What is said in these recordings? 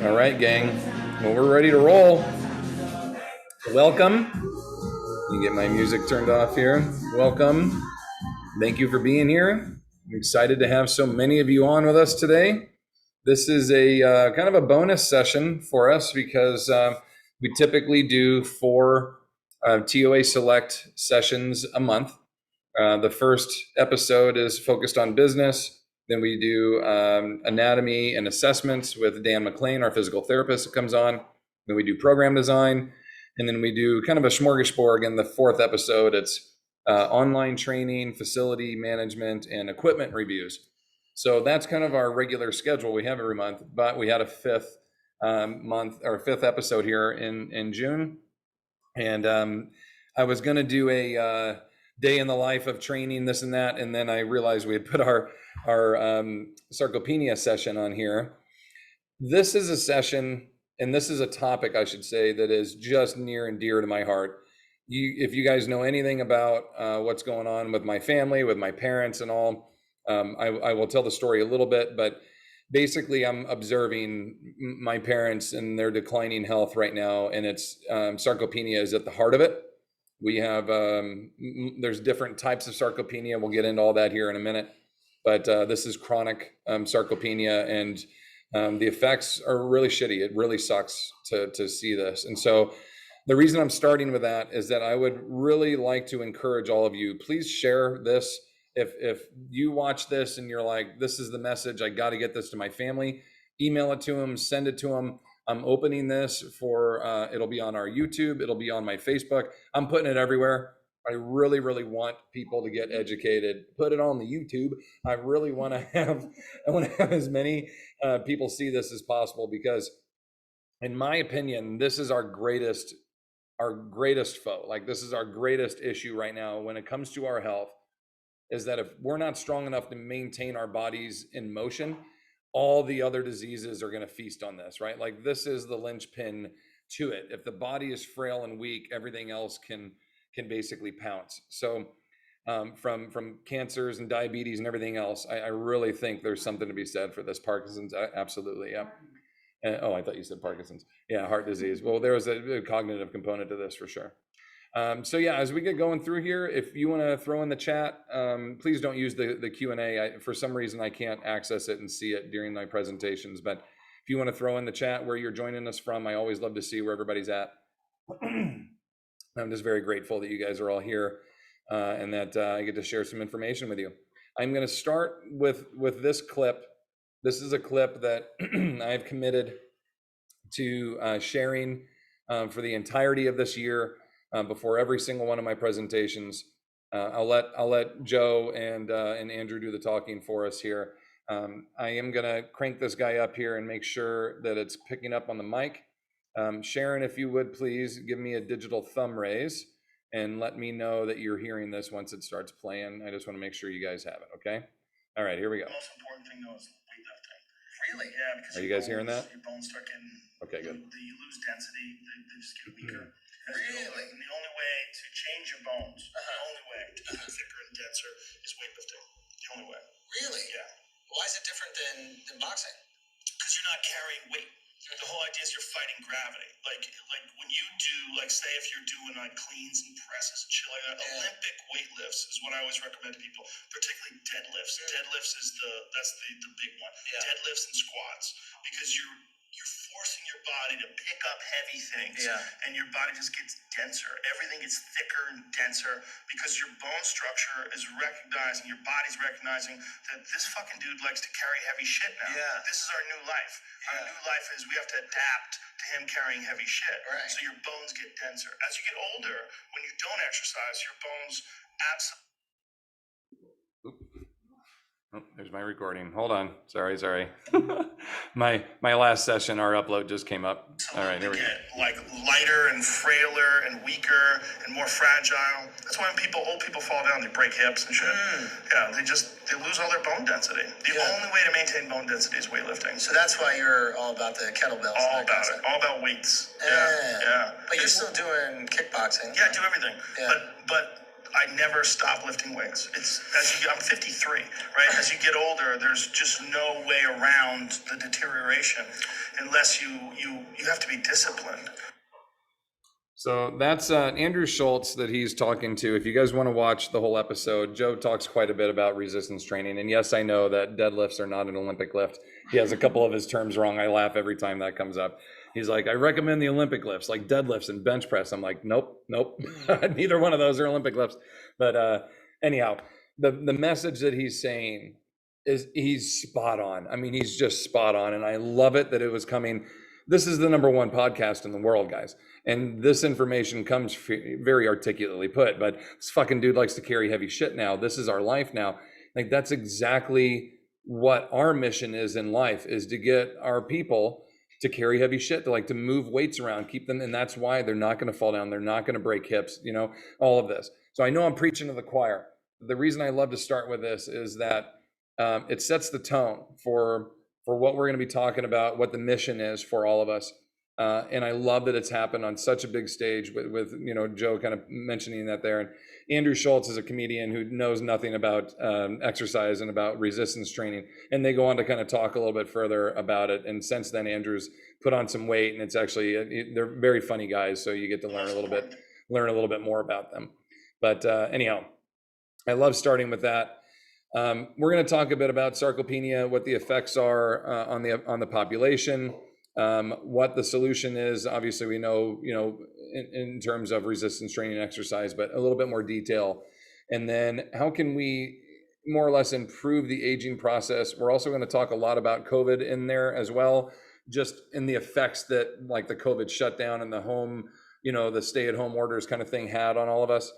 All right, gang. Well, we're ready to roll. Welcome. Let me get my music turned off here. Welcome. Thank you for being here. I'm excited to have so many of you on with us today. This is a kind of a bonus session for us because we typically do 4 TOA Select sessions a month. The first episode is focused on business. Then we do anatomy and assessments with Dan McLean, our physical therapist, that comes on. Then we do program design. And then we do kind of a smorgasbord. In the 4th episode, it's online training, facility management, and equipment reviews. So that's kind of our regular schedule we have every month. But we had a 5th month or 5th episode here in June. And I was going to do a day in the life of training, this and that. And then I realized we had put our sarcopenia session on here. This is a session, and this is a topic, I should say, that is just near and dear to my heart. If you guys know anything about what's going on with my family, with my parents and all, I will tell the story a little bit, but basically I'm observing my parents and their declining health right now, and it's sarcopenia is at the heart of it. We have, there's different types of sarcopenia. We'll get into all that here in a minute, but this is chronic sarcopenia, and the effects are really shitty. It really sucks to see this. And so the reason I'm starting with that is that I would really like to encourage all of you, please share this. If you watch this and you're like, this is the message, I got to get this to my family, email it to them, send it to them. I'm opening this for, it'll be on our YouTube. It'll be on my Facebook. I'm putting it everywhere. I really, really want people to get educated. Put it on the YouTube. I really want to have, as many people see this as possible, because in my opinion, this is our greatest foe. Like, this is our greatest issue right now when it comes to our health, is that if we're not strong enough to maintain our bodies in motion, all the other diseases are going to feast on this, right? Like, this is the linchpin to it. If the body is frail and weak, everything else can basically pounce. So from cancers and diabetes and everything else, I really think there's something to be said for this. Parkinson's, absolutely, yeah. Oh, I thought you said Parkinson's. Yeah, heart disease. Well, there was a cognitive component to this for sure. So yeah, as we get going through here, if you want to throw in the chat, please don't use the Q&A. For some reason, I can't access it and see it during my presentations. But if you want to throw in the chat where you're joining us from, I always love to see where everybody's at. I'm just very grateful that you guys are all here and that I get to share some information with you. I'm going to start with this clip. This is a clip that I've committed to sharing for the entirety of this year. Before every single one of my presentations. I'll let Joe and Andrew do the talking for us here. I am gonna crank this guy up here and make sure that it's picking up on the mic. Sharon, if you would please give me a digital thumb raise and let me know that you're hearing this once it starts playing. I just want to make sure you guys have it, okay? All right, here we go. The most important thing though is weightlifting. Really? Yeah, because are you guys hearing that? Your bones start getting, okay, good. You lose density, they just get weaker. Really? And the only way to change your bones, the only way to get thicker and denser is weightlifting. The only way. Really? Yeah. Why is it different than boxing? Because you're not carrying weight. The whole idea is you're fighting gravity. Like when you do, like, say if you're doing like cleans and presses and shit like that, Olympic weightlifts is what I always recommend to people, particularly deadlifts. Deadlifts is that's the big one. Yeah. Deadlifts and squats, because you're forcing your body to pick up heavy things, and your body just gets denser. Everything gets thicker and denser because your bone structure is recognizing, your body's recognizing that this fucking dude likes to carry heavy shit now. Yeah. This is our new life. Our new life is we have to adapt to him carrying heavy shit. Right. So your bones get denser. As you get older, when you don't exercise, your bones absolutely. Oh, there's my recording. Hold on. Sorry. my last session, our upload just came up. All right, here we go. Like lighter and frailer and weaker and more fragile. That's why when old people fall down, they break hips and shit. Yeah, they lose all their bone density. The only way to maintain bone density is weightlifting. So that's why you're all about the kettlebells. All about it. All about weights. Yeah. But you're still doing kickboxing. Yeah, I do everything. Yeah. But I never stop lifting weights. I'm 53, right? As you get older, there's just no way around the deterioration unless you have to be disciplined. So that's Andrew Schultz that he's talking to. If you guys want to watch the whole episode, Joe talks quite a bit about resistance training. And yes, I know that deadlifts are not an Olympic lift. He has a couple of his terms wrong. I laugh every time that comes up. He's like, I recommend the Olympic lifts, like deadlifts and bench press. I'm like, nope. Neither one of those are Olympic lifts. But anyhow, the message that he's saying is he's spot on. I mean, he's just spot on. And I love it that it was coming. This is the #1 podcast in the world, guys. And this information comes very articulately put, but this fucking dude likes to carry heavy shit now. This is our life now. Like, that's exactly what our mission is in life, is to get our people to carry heavy shit, to move weights around, keep them. And that's why they're not going to fall down. They're not going to break hips, all of this. So I know I'm preaching to the choir. The reason I love to start with this is that it sets the tone for what we're going to be talking about, what the mission is for all of us. And I love that it's happened on such a big stage with Joe kind of mentioning that there. And Andrew Schultz is a comedian who knows nothing about exercise and about resistance training. And they go on to kind of talk a little bit further about it. And since then, Andrew's put on some weight, and it's actually, they're very funny guys. So you get to learn a little bit more about them. But anyhow, I love starting with that. We're going to talk a bit about sarcopenia, what the effects are on the population. What the solution is. Obviously, we know, in terms of resistance training and exercise, but a little bit more detail. And then how can we more or less improve the aging process? We're also going to talk a lot about COVID in there as well, just in the effects that like the COVID shutdown and the home, the stay-at-home orders kind of thing had on all of us.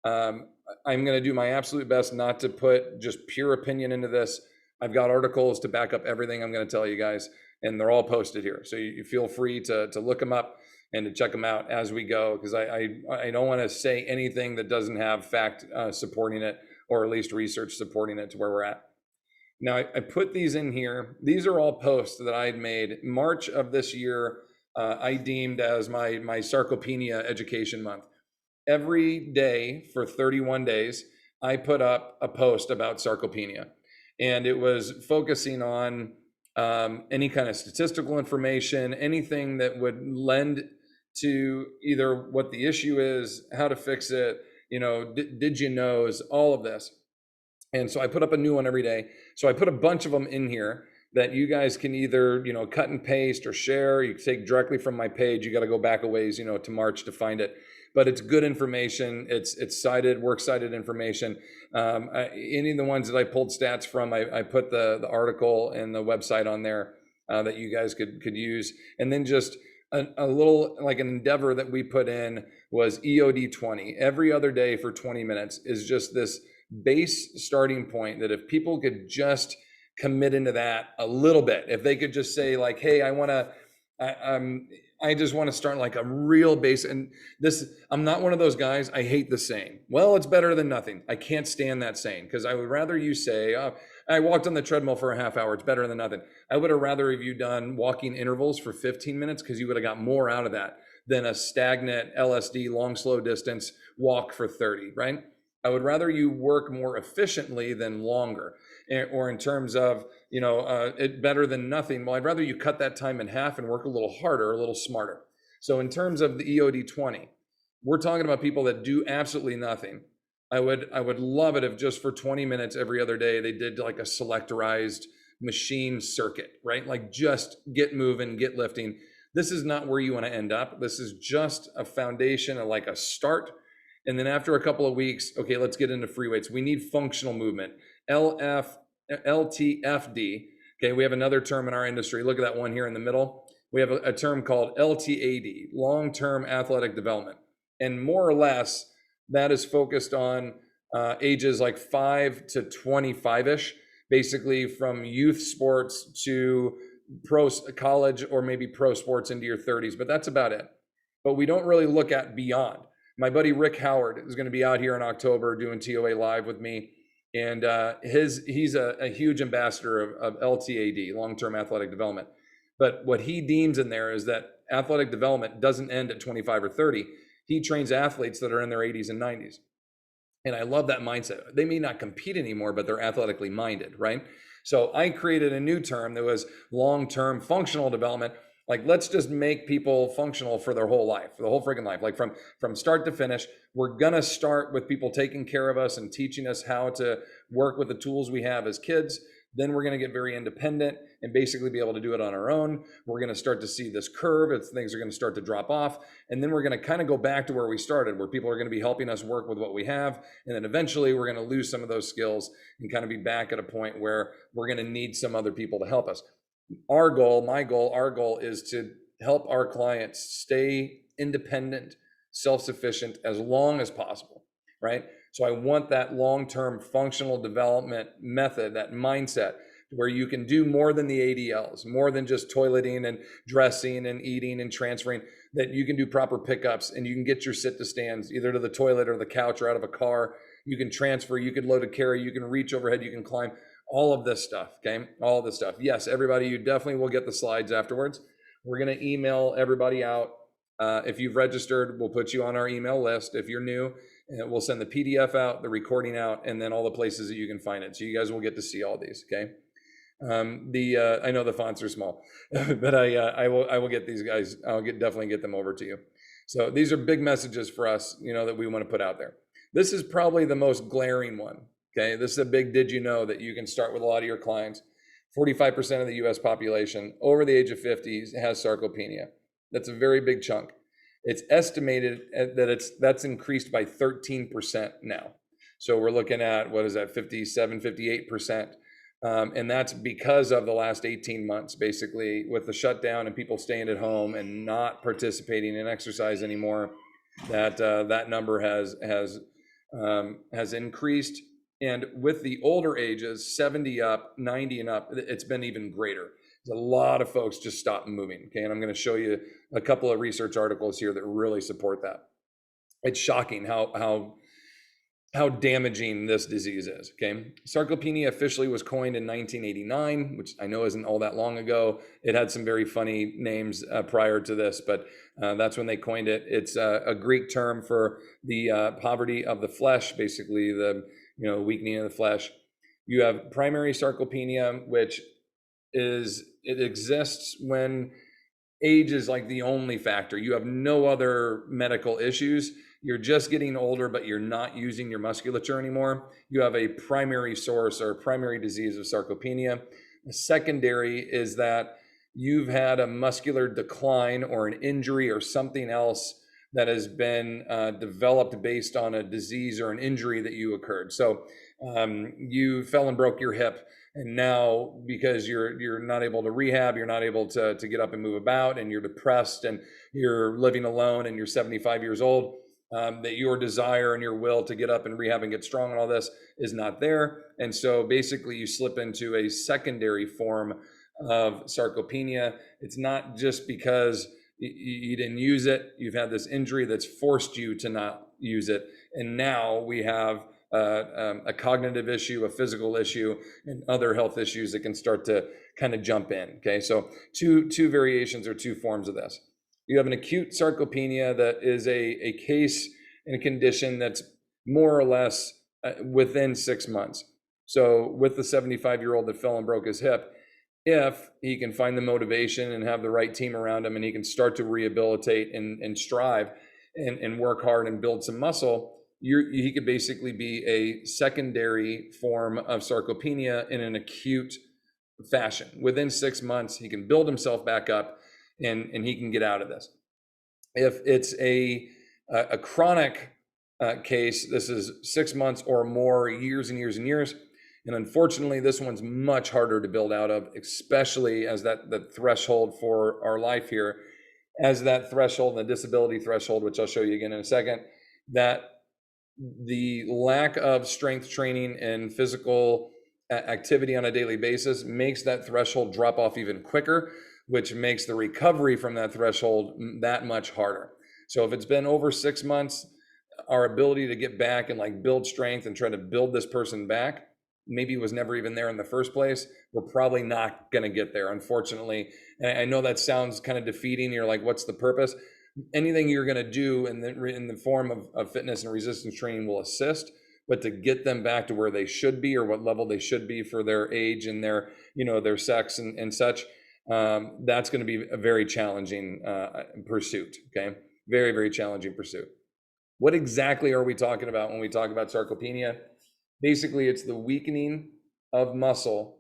I'm going to do my absolute best not to put just pure opinion into this. I've got articles to back up everything I'm going to tell you guys, and they're all posted here. So you feel free to look them up and to check them out as we go, because I don't want to say anything that doesn't have fact supporting it, or at least research supporting it to where we're at. Now, I put these in here. These are all posts that I'd made March of this year. I deemed as my sarcopenia education month. Every day for 31 days, I put up a post about sarcopenia, and it was focusing on any kind of statistical information, anything that would lend to either what the issue is, how to fix it, did you knows, all of this. And so I put up a new one every day. So I put a bunch of them in here that you guys can either, cut and paste or share. You can take directly from my page. You got to go back a ways, to March to find it. But it's good information. It's cited, works cited information. Any of the ones that I pulled stats from, I put the article and the website on there that you guys could use. And then just a little, like an endeavor that we put in was EOD 20. Every other day for 20 minutes is just this base starting point that if people could just commit into that a little bit, if they could just say like, hey, I just want to start like a real base. And this, I'm not one of those guys. I hate the saying, well, it's better than nothing. I can't stand that saying, because I would rather you say, oh, I walked on the treadmill for a half hour. It's better than nothing. I would have rather have you done walking intervals for 15 minutes, because you would have got more out of that than a stagnant LSD long, slow distance walk for 30, right? I would rather you work more efficiently than longer, or in terms of, it better than nothing. Well, I'd rather you cut that time in half and work a little harder, a little smarter. So in terms of the EOD 20, we're talking about people that do absolutely nothing. I would love it if just for 20 minutes every other day, they did like a selectorized machine circuit, right? Like just get moving, get lifting. This is not where you want to end up. This is just a foundation, like a start. And then after a couple of weeks, okay, let's get into free weights. We need functional movement, LTFD. Okay, we have another term in our industry. Look at that one here in the middle. We have a term called LTAD, long-term athletic development. And more or less, that is focused on ages like 5 to 25-ish, basically from youth sports to college or maybe pro sports into your 30s, but that's about it. But we don't really look at beyond. My buddy Rick Howard is going to be out here in October doing TOA Live with me. And he's a huge ambassador of LTAD, long-term athletic development. But what he deems in there is that athletic development doesn't end at 25 or 30. He trains athletes that are in their 80s and 90s. And I love that mindset. They may not compete anymore, but they're athletically minded, right? So I created a new term that was long-term functional development. Like, let's just make people functional for their whole life, for the whole freaking life, like from start to finish. We're gonna start with people taking care of us and teaching us how to work with the tools we have as kids. Then we're going to get very independent and basically be able to do it on our own. We're going to start to see this curve. Things are going to start to drop off. And then we're going to kind of go back to where we started, where people are going to be helping us work with what we have. And then eventually we're going to lose some of those skills and kind of be back at a point where we're going to need some other people to help us. Our goal is to help our clients stay independent, self-sufficient as long as possible, right? So I want that long-term functional development method, that mindset, where you can do more than the ADLs, more than just toileting and dressing and eating and transferring, that you can do proper pickups and you can get your sit to stands either to the toilet or the couch or out of a car. You can transfer, you can load a carry, you can reach overhead, you can climb, all of this stuff, okay? All of this stuff. Yes, everybody, you definitely will get the slides afterwards. We're gonna email everybody out. If you've registered, we'll put you on our email list. If you're new, we'll send the PDF out, the recording out, and then all the places that you can find it. So you guys will get to see all these, okay? I know the fonts are small, but I will get these guys. Definitely get them over to you. So these are big messages for us, that we want to put out there. This is probably the most glaring one, okay? This is a big did you know that you can start with a lot of your clients. 45% of the US population over the age of 50 has sarcopenia. That's a very big chunk. It's estimated that that's increased by 13% now. So we're looking at, what is that, 57, 58%. And that's because of the last 18 months, basically, with the shutdown and people staying at home and not participating in exercise anymore, that number has increased. And with the older ages, 70 up, 90 and up, it's been even greater. There's a lot of folks just stop moving, okay? And I'm going to show you a couple of research articles here that really support that. It's shocking how damaging this disease is, okay? Sarcopenia officially was coined in 1989, which I know isn't all that long ago. It had some very funny names prior to this, but that's when they coined it. It's a Greek term for the poverty of the flesh, basically the weakening of the flesh. You have primary sarcopenia, which it exists when age is like the only factor. You have no other medical issues. You're just getting older, but you're not using your musculature anymore. You have a primary source or primary disease of sarcopenia. A secondary is that you've had a muscular decline or an injury or something else that has been developed based on a disease or an injury that you occurred. So you fell and broke your hip, and now because you're not able to rehab, you're not able to get up and move about, and you're depressed and you're living alone and you're 75 years old, that your desire and your will to get up and rehab and get strong and all this is not there. And so basically you slip into a secondary form of sarcopenia. It's not just because you didn't use it. You've had this injury that's forced you to not use it. And now we have a cognitive issue, a physical issue, and other health issues that can start to kind of jump in, okay? So two variations or two forms of this. You have an acute sarcopenia that is a case and a condition that's more or less within 6 months. So with the 75-year-old that fell and broke his hip, if he can find the motivation and have the right team around him and he can start to rehabilitate and strive and work hard and build some muscle, he could basically be a secondary form of sarcopenia in an acute fashion. Within 6 months, he can build himself back up and he can get out of this. If it's a chronic case, this is 6 months or more, years and years and years. And unfortunately, this one's much harder to build out of, especially as the threshold for our life here, as that threshold and the disability threshold, which I'll show you again in a second, that the lack of strength training and physical activity on a daily basis makes that threshold drop off even quicker, which makes the recovery from that threshold that much harder. So if it's been over 6 months, our ability to get back and like build strength and try to build this person back maybe was never even there in the first place. We're probably not going to get there, unfortunately. And I know that sounds kind of defeating. You're like, what's the purpose? Anything you're going to do in the form of fitness and resistance training will assist, but to get them back to where they should be, or what level they should be for their age and their, their sex and such, that's going to be a very challenging pursuit. Okay. Very, very challenging pursuit. What exactly are we talking about when we talk about sarcopenia? Basically, it's the weakening of muscle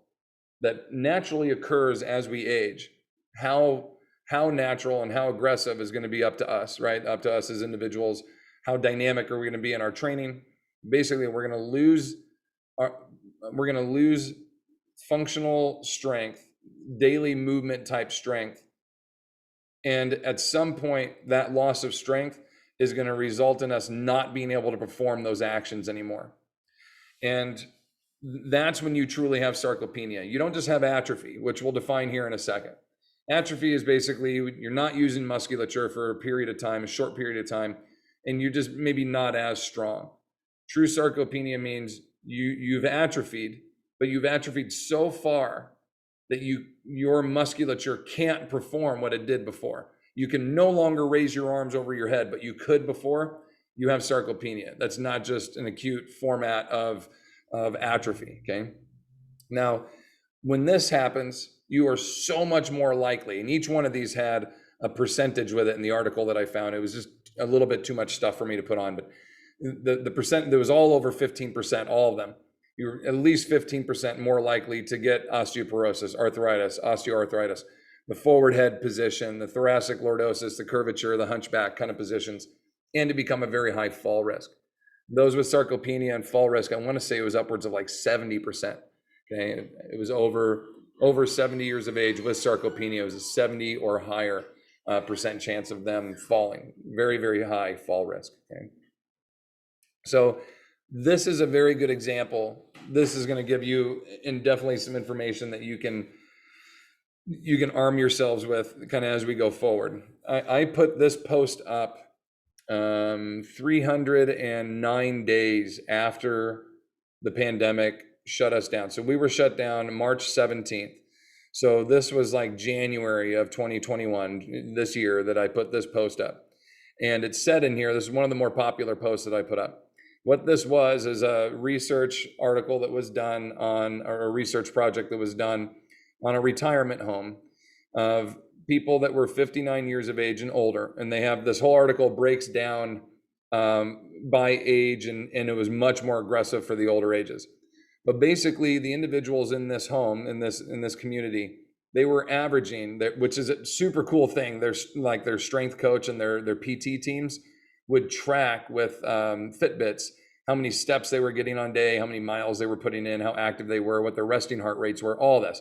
that naturally occurs as we age. How natural and how aggressive is going to be up to us, right? Up to us as individuals. How dynamic are we going to be in our training? Basically, we're going to lose functional strength, daily movement type strength. And at some point, that loss of strength is going to result in us not being able to perform those actions anymore. And that's when you truly have sarcopenia. You don't just have atrophy, which we'll define here in a second. Atrophy is basically you're not using musculature for a period of time, a short period of time, and you're just maybe not as strong. True sarcopenia means you've atrophied, but you've atrophied so far that your musculature can't perform what it did before. You can no longer raise your arms over your head, but you could before. You have sarcopenia. That's not just an acute format of atrophy, okay? Now, when this happens, you are so much more likely, and each one of these had a percentage with it in the article that I found. It was just a little bit too much stuff for me to put on, but the percent, there was all over 15%, all of them. You're at least 15% more likely to get osteoporosis, arthritis, osteoarthritis, the forward head position, the thoracic lordosis, the curvature, the hunchback kind of positions, and to become a very high fall risk. Those with sarcopenia and fall risk, I want to say it was upwards of like 70%. Okay, it was over 70 years of age with sarcopenia. It was a 70 or higher percent chance of them falling. Very, very high fall risk. Okay, so this is a very good example. This is going to give you definitely some information that you can arm yourselves with kind of as we go forward. I put this post up 309 days after the pandemic shut us down. So we were shut down March 17th. So this was like January of 2021, this year, that I put this post up. And it said in here, this is one of the more popular posts that I put up. What this was is a research article that was done on, or a research project that was done on a retirement home of people that were 59 years of age and older. And they have, this whole article breaks down by age, and it was much more aggressive for the older ages. But basically, the individuals in this home, in this community, they were averaging, which is a super cool thing. There's like their strength coach and their PT teams would track with Fitbits how many steps they were getting on day, how many miles they were putting in, how active they were, what their resting heart rates were, all this.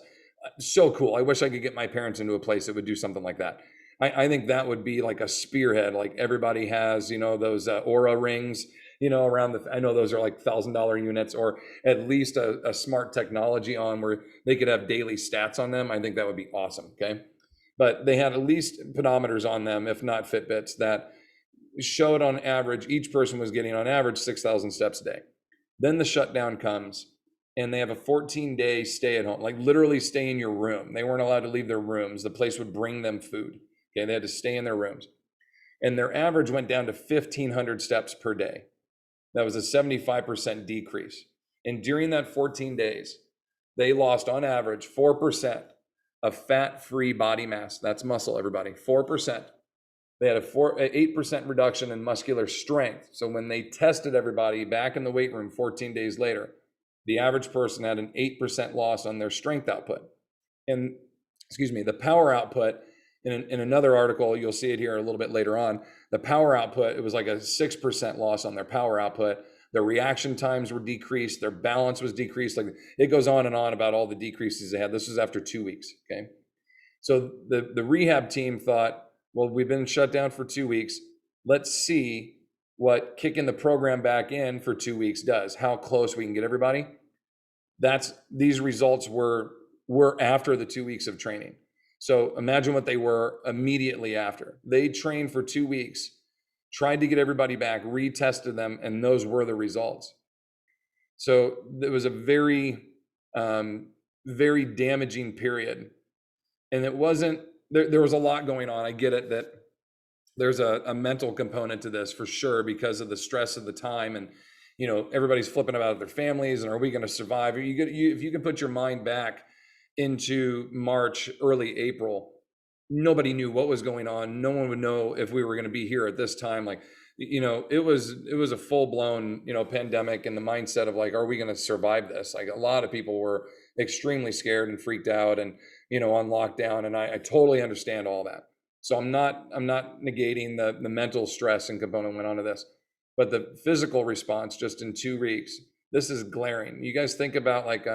So cool. I wish I could get my parents into a place that would do something like that. I think that would be like a spearhead. Like everybody has, those Aura rings, around I know those are like $1,000 units, or at least a smart technology on where they could have daily stats on them. I think that would be awesome. Okay. But they had at least pedometers on them, if not Fitbits, that showed on average, each person was getting on average 6,000 steps a day. Then the shutdown comes and they have a 14-day stay at home, like literally stay in your room. They weren't allowed to leave their rooms. The place would bring them food. Okay, they had to stay in their rooms. And their average went down to 1,500 steps per day. That was a 75% decrease. And during that 14 days, they lost on average 4% of fat-free body mass. That's muscle, everybody, 4%. They had an 8% reduction in muscular strength. So when they tested everybody back in the weight room 14 days later, the average person had an 8% loss on their strength output. And, the power output, in another article, you'll see it here a little bit later on, the power output, it was like a 6% loss on their power output. Their reaction times were decreased. Their balance was decreased. Like it goes on and on about all the decreases they had. This was after 2 weeks, okay? So the rehab team thought, well, we've been shut down for 2 weeks. Let's see what kicking the program back in for 2 weeks does, how close we can get everybody. These results were after the 2 weeks of training. So imagine what they were immediately after. They trained for 2 weeks, tried to get everybody back, retested them, and those were the results. So it was a very, very damaging period. And it wasn't, there was a lot going on. I get it that there's a mental component to this for sure because of the stress of the time everybody's flipping about their families and are we going to survive? If you can put your mind back into March, early April, nobody knew what was going on. No one would know if we were going to be here at this time. Like, it was a full blown, pandemic, and the mindset of like, are we going to survive this? Like, a lot of people were extremely scared and freaked out and, on lockdown. And I totally understand all that. So I'm not negating the mental stress and component went onto this, but the physical response just in 2 weeks, this is glaring. You guys think about like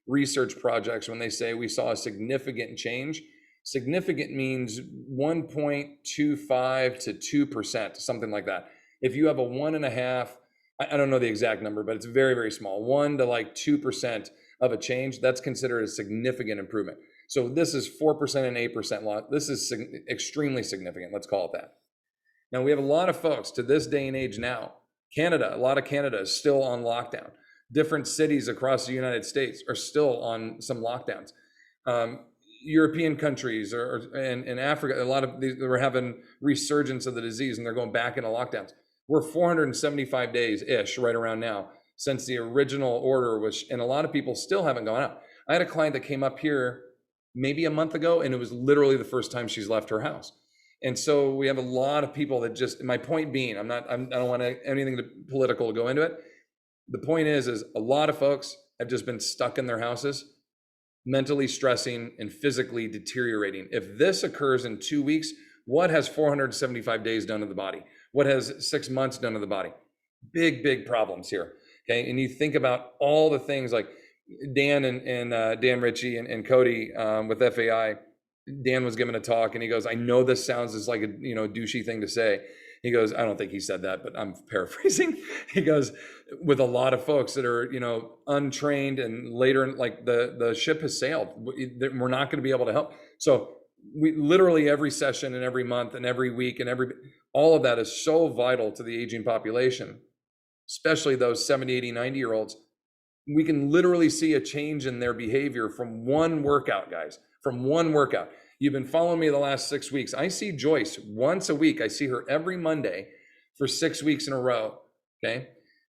research projects when they say we saw a significant change. Significant means 1.25 to 2%, something like that. If you have a 1.5, I don't know the exact number, but it's very, very small, 1 to like 2% of a change, that's considered a significant improvement. So this is 4% and 8% loss. This is extremely significant. Let's call it that. Now we have a lot of folks to this day and age now. Canada, a lot of Canada is still on lockdown. Different cities across the United States are still on some lockdowns. European countries and Africa, a lot of these, we're having resurgence of the disease and they're going back into lockdowns. We're 475 days-ish right around now since the original order was, and a lot of people still haven't gone out. I had a client that came up here maybe a month ago, and it was literally the first time she's left her house. And so we have a lot of people that just, my point being, I don't want anything political to go into it. The point is a lot of folks have just been stuck in their houses, mentally stressing and physically deteriorating. If this occurs in 2 weeks, what has 475 days done to the body? What has 6 months done to the body? Big, big problems here. Okay. And you think about all the things like Dan and Dan Ritchie and Cody with FAI. Dan was giving a talk and he goes, I know this sounds as like a douchey thing to say. He goes, I don't think he said that, but I'm paraphrasing. He goes, with a lot of folks that are, untrained and later, like the ship has sailed. We're not going to be able to help. So we literally every session and every month and every week and all of that is so vital to the aging population, especially those 70, 80, 90-year-olds. We can literally see a change in their behavior from one workout, guys, from one workout. You've been following me the last 6 weeks. I see Joyce once a week. I see her every Monday for 6 weeks in a row, okay?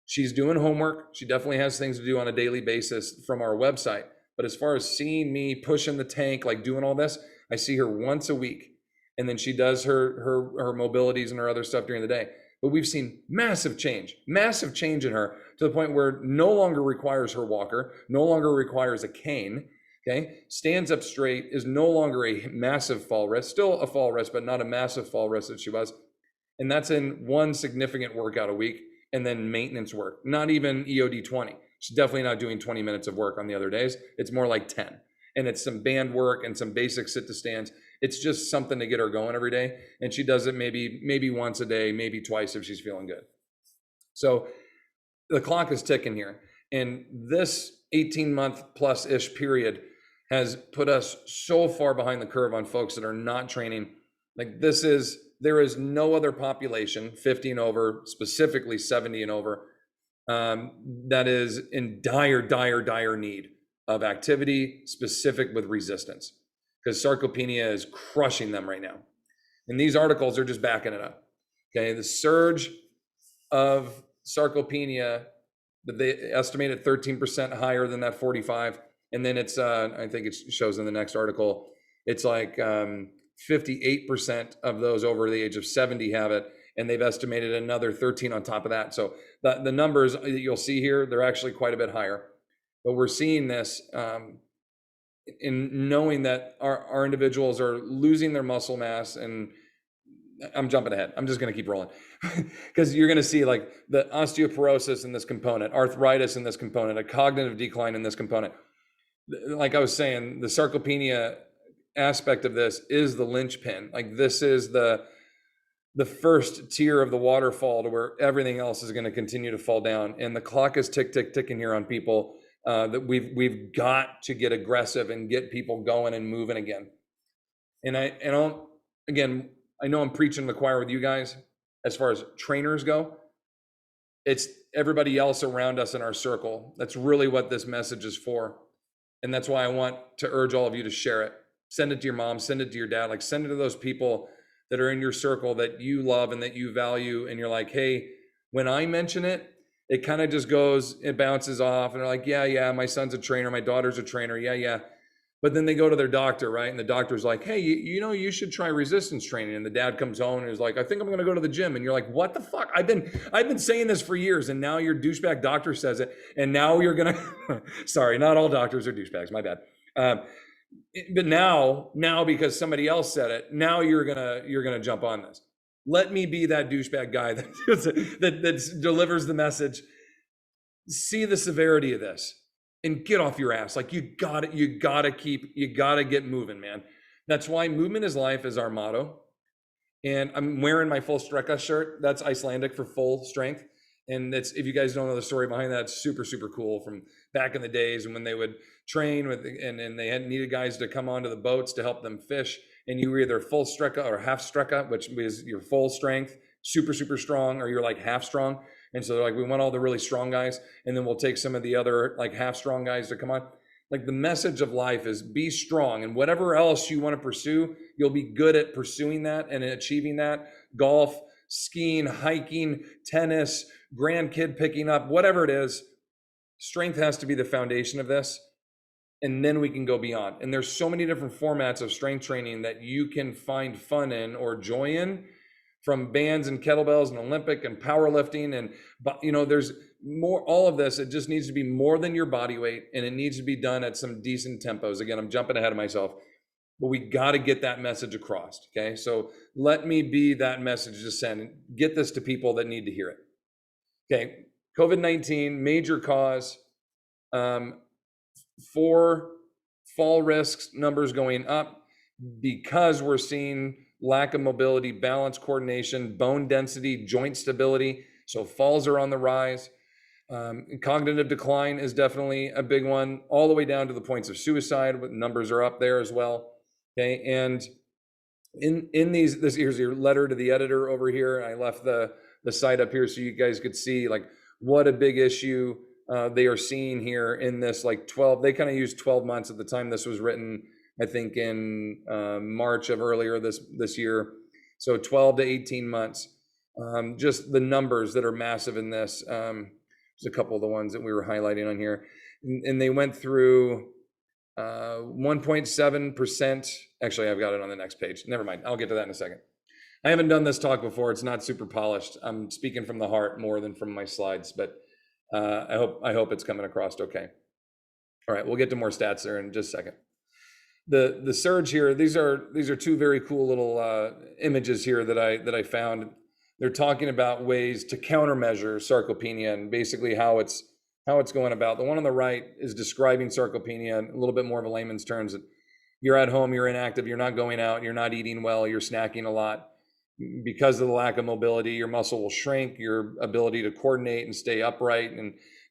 She's doing homework. She definitely has things to do on a daily basis from our website. But as far as seeing me pushing the tank, like doing all this, I see her once a week. And then she does her mobilities and her other stuff during the day. But we've seen massive change in her to the point where no longer requires her walker, no longer requires a cane, okay? Stands up straight, is no longer a massive fall risk, still a fall risk, but not a massive fall risk that she was. And that's in one significant workout a week and then maintenance work, not even EOD 20. She's definitely not doing 20 minutes of work on the other days. It's more like 10. And it's some band work and some basic sit to stands. It's just something to get her going every day. And she does it maybe once a day, maybe twice if she's feeling good. So the clock is ticking here. And this 18-month plus-ish period has put us so far behind the curve on folks that are not training. Like there is no other population, 50 and over, specifically 70 and over, that is in dire need of activity specific with resistance, because sarcopenia is crushing them right now. And these articles are just backing it up. Okay, the surge of sarcopenia, that they estimate at 13% higher than that 45. And then it's, I think it shows in the next article, it's like 58% of those over the age of 70 have it. And they've estimated another 13 on top of that. So the numbers that you'll see here, they're actually quite a bit higher. But we're seeing this in knowing that our individuals are losing their muscle mass. And I'm jumping ahead. I'm just going to keep rolling because you're going to see like the osteoporosis in this component, arthritis in this component, a cognitive decline in this component. Like I was saying, the sarcopenia aspect of this is the linchpin. Like this is the first tier of the waterfall to where everything else is going to continue to fall down. And the clock is ticking here on people that we've got to get aggressive and get people going and moving again. And again, I know I'm preaching to the choir with you guys as far as trainers go. It's everybody else around us in our circle. That's really what this message is for. And that's why I want to urge all of you to share it. Send it to your mom, send it to your dad, like send it to those people that are in your circle that you love and that you value. And you're like, hey, when I mention it, it kind of just goes, it bounces off, and they're like, yeah, my son's a trainer, my daughter's a trainer, yeah. But then they go to their doctor, right? And the doctor's like, hey, you know, you should try resistance training. And the dad comes home and is like, I think I'm going to go to the gym. And you're like, what the fuck? I've been saying this for years, and now your douchebag doctor says it, and now you're going to, sorry, not all doctors are douchebags, my bad. But now because somebody else said it, now you're gonna jump on this. Let me be that douchebag guy that delivers the message. See the severity of this and get off your ass. Like you gotta get moving, man. That's why movement is life is our motto. And I'm wearing my full Streka shirt. That's Icelandic for full strength. And that's, if you guys don't know the story behind that, it's super, super cool from back in the days when they would train with, and they had needed guys to come onto the boats to help them fish. And you were either full Streka or half Streka, which is your full strength, super, super strong, or you're like half strong. And so they're like, we want all the really strong guys, and then we'll take some of the other like half strong guys to come on. Like the message of life is be strong, and whatever else you want to pursue, you'll be good at pursuing that and achieving that. Golf, skiing, hiking, tennis, grandkid picking up, whatever it is, strength has to be the foundation of this. And then we can go beyond. And there's so many different formats of strength training that you can find fun in or joy in, from bands and kettlebells and Olympic and powerlifting. And, you know, there's more, all of this. It just needs to be more than your body weight, and it needs to be done at some decent tempos. Again, I'm jumping ahead of myself, but we got to get that message across. Okay. So let me be that message to send and get this to people that need to hear it. Okay. COVID-19, major cause for fall risks numbers going up because we're seeing lack of mobility, balance, coordination, bone density, joint stability. So falls are on the rise. Cognitive decline is definitely a big one, all the way down to the points of suicide. Numbers are up there as well. Okay, and in these, here's your letter to the editor over here. I left the site up here so you guys could see like what a big issue they are seeing here in this like 12. They kind of used 12 months at the time this was written. I think in March of earlier this year. So 12 to 18 months. Just the numbers that are massive in this. There's a couple of the ones that we were highlighting on here. And they went through 1.7%. Actually, I've got it on the next page. Never mind. I'll get to that in a second. I haven't done this talk before. It's not super polished. I'm speaking from the heart more than from my slides, but I hope it's coming across okay. All right, we'll get to more stats there in just a second. The surge here, these are two very cool little images here that I found. They're talking about ways to countermeasure sarcopenia and basically how it's going about. The one on the right is describing sarcopenia in a little bit more of a layman's terms. That you're at home, you're inactive, you're not going out, you're not eating well, you're snacking a lot. Because of the lack of mobility, your muscle will shrink, your ability to coordinate and stay upright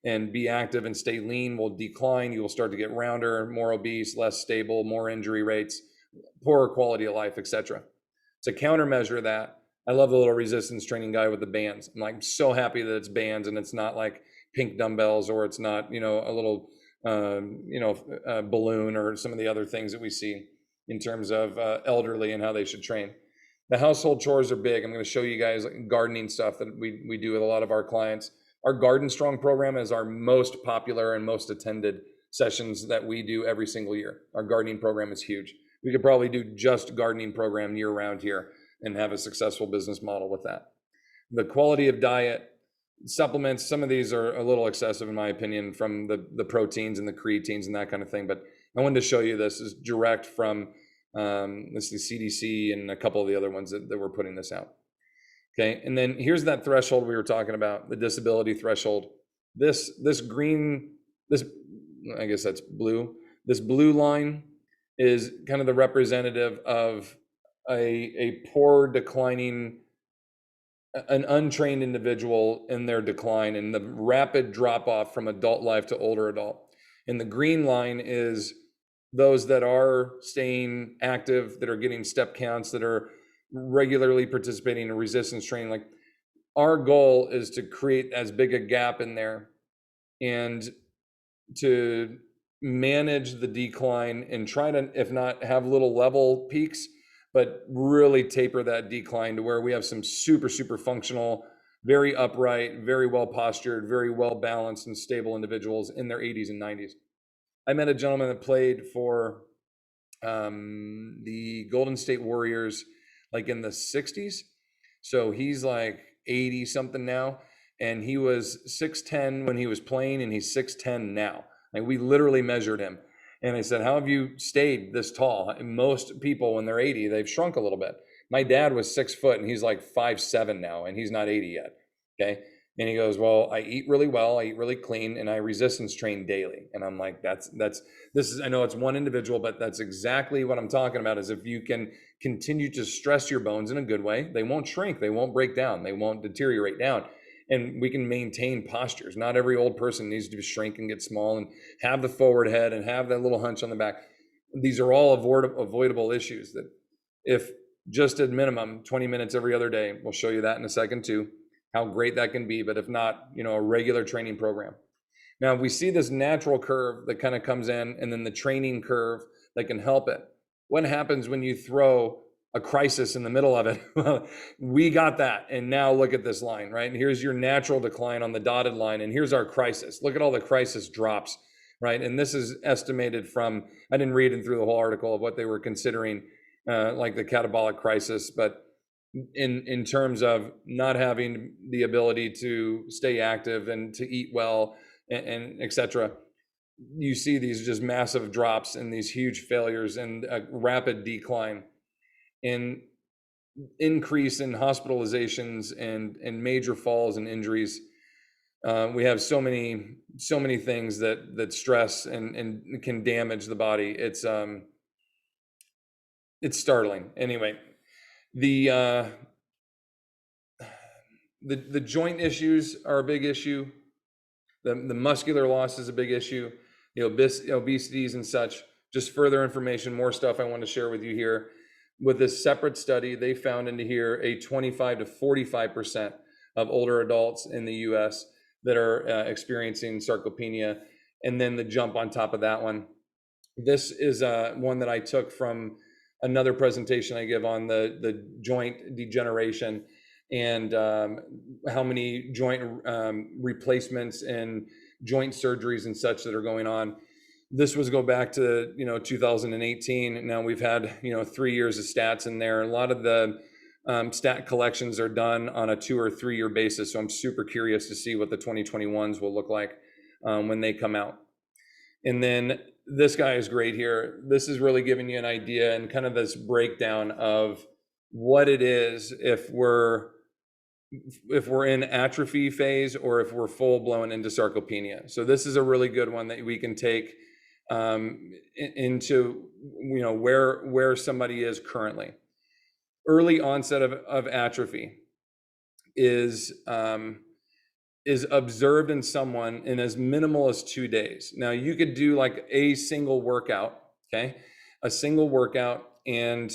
and be active and stay lean will decline. You will start to get rounder, more obese, less stable, more injury rates, poorer quality of life, etc. To countermeasure that, I love the little resistance training guy with the bands. I'm like so happy that it's bands and it's not like pink dumbbells, or it's not, you know, a little balloon or some of the other things that we see in terms of elderly and how they should train. The household chores are big. I'm going to show you guys gardening stuff that we do with a lot of our clients. Our Garden Strong program is our most popular and most attended sessions that we do every single year. Our gardening program is huge. We could probably do just gardening program year round here and have a successful business model with that. The quality of diet, supplements, some of these are a little excessive in my opinion, from the proteins and the creatines and that kind of thing. But I wanted to show you this is direct from this is the CDC and a couple of the other ones that were putting this out. Okay, and then here's that threshold we were talking about, the disability threshold. This green, I guess that's blue. This blue line is kind of the representative of a poor declining, an untrained individual in their decline and the rapid drop off from adult life to older adult. And the green line is those that are staying active, that are getting step counts, that are regularly participating in resistance training. Like our goal is to create as big a gap in there and to manage the decline and try to, if not have little level peaks, but really taper that decline to where we have some super, super functional, very upright, very well postured, very well balanced and stable individuals in their 80s and 90s. I met a gentleman that played for the Golden State Warriors like in the 60s. So he's like 80 something now. And he was 6'10" when he was playing, and he's 6'10" now. Like, we literally measured him. And I said, how have you stayed this tall? And most people, when they're 80, they've shrunk a little bit. My dad was 6 foot and he's like 5'7" now, and he's not 80 yet. Okay. And he goes, well, I eat really well, I eat really clean, and I resistance train daily. And I'm like, this is, I know it's one individual, but that's exactly what I'm talking about. Is if you can continue to stress your bones in a good way, they won't shrink, they won't break down, they won't deteriorate down. And we can maintain postures. Not every old person needs to shrink and get small and have the forward head and have that little hunch on the back. These are all avoidable issues that, if just at minimum 20 minutes every other day, we'll show you that in a second too, how great that can be. But if not, a regular training program. Now we see this natural curve that kind of comes in, and then the training curve that can help it. What happens when you throw a crisis in the middle of it? We got that. And now look at this line, right? And here's your natural decline on the dotted line. And here's our crisis. Look at all the crisis drops, right? And this is estimated from, I didn't read through the whole article of what they were considering, like the catabolic crisis, but in terms of not having the ability to stay active and to eat well and et cetera, you see these just massive drops and these huge failures and a rapid decline in increase in hospitalizations and major falls and injuries. We have so many things that stress and can damage the body. It's startling. Anyway, the joint issues are a big issue. The muscular loss is a big issue. Obesities and such. Just further information, more stuff I want to share with you here. With this separate study, they found into here a 25 to 45% of older adults in the US that are experiencing sarcopenia. And then the jump on top of that one. This is one that I took from another presentation I give on the joint degeneration and how many joint replacements and joint surgeries and such that are going on. This was go back to 2018. Now we've had 3 years of stats in there. A lot of the stat collections are done on a 2 or 3 year basis. So I'm super curious to see what the 2021s will look like when they come out. And then this guy is great here. This is really giving you an idea and kind of this breakdown of what it is if we're in atrophy phase or if we're full blown into sarcopenia. So this is a really good one that we can take into where somebody is currently. Early onset of atrophy is observed in someone in as minimal as 2 days. Now you could do like a single workout, okay? A single workout, and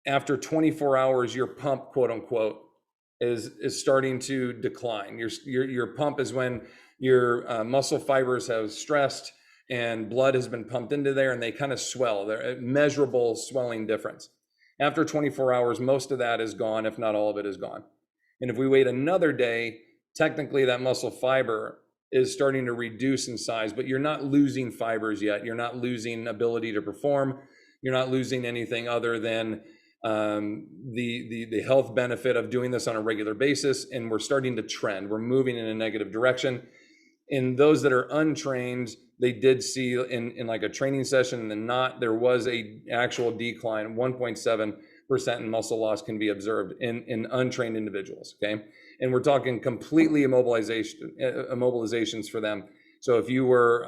after 24 hours, your pump, quote unquote, is starting to decline. Your pump is when your muscle fibers have stressed and blood has been pumped into there and they kind of swell. They're a measurable swelling difference. After 24 hours, most of that is gone, if not all of it is gone. And if we wait another day, technically that muscle fiber is starting to reduce in size, but you're not losing fibers yet. You're not losing ability to perform. You're not losing anything other than the health benefit of doing this on a regular basis. And we're starting to trend. We're moving in a negative direction. In those that are untrained, they did see in like a training session and there was a actual decline. 1.7% in muscle loss can be observed in untrained individuals, okay? And we're talking completely immobilizations for them. So if you were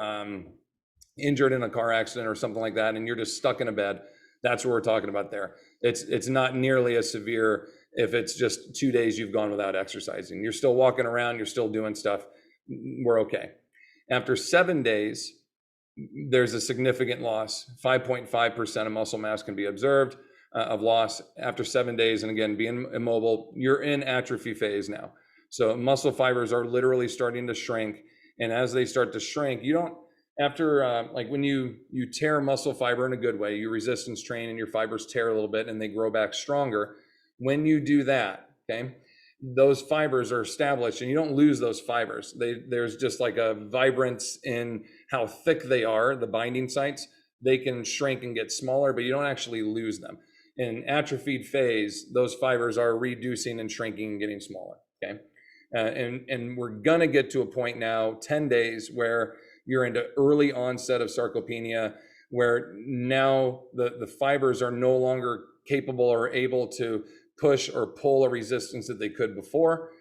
injured in a car accident or something like that and you're just stuck in a bed, that's what we're talking about there. It's not nearly as severe if it's just 2 days you've gone without exercising. You're still walking around, you're still doing stuff, we're okay. After 7 days, there's a significant loss. 5.5% of muscle mass can be observed of loss after 7 days. And again, being immobile, you're in atrophy phase now. So muscle fibers are literally starting to shrink. And as they start to shrink, you don't, after like when you tear muscle fiber in a good way, you resistance train and your fibers tear a little bit and they grow back stronger. When you do that, okay, those fibers are established, and you don't lose those fibers. There's just like a vibrance in how thick they are, the binding sites. They can shrink and get smaller, but you don't actually lose them. In atrophied phase, those fibers are reducing and shrinking and getting smaller, okay? And we're gonna get to a point now, 10 days, where you're into early onset of sarcopenia, where now the fibers are no longer capable or able to push or pull a resistance that they could before.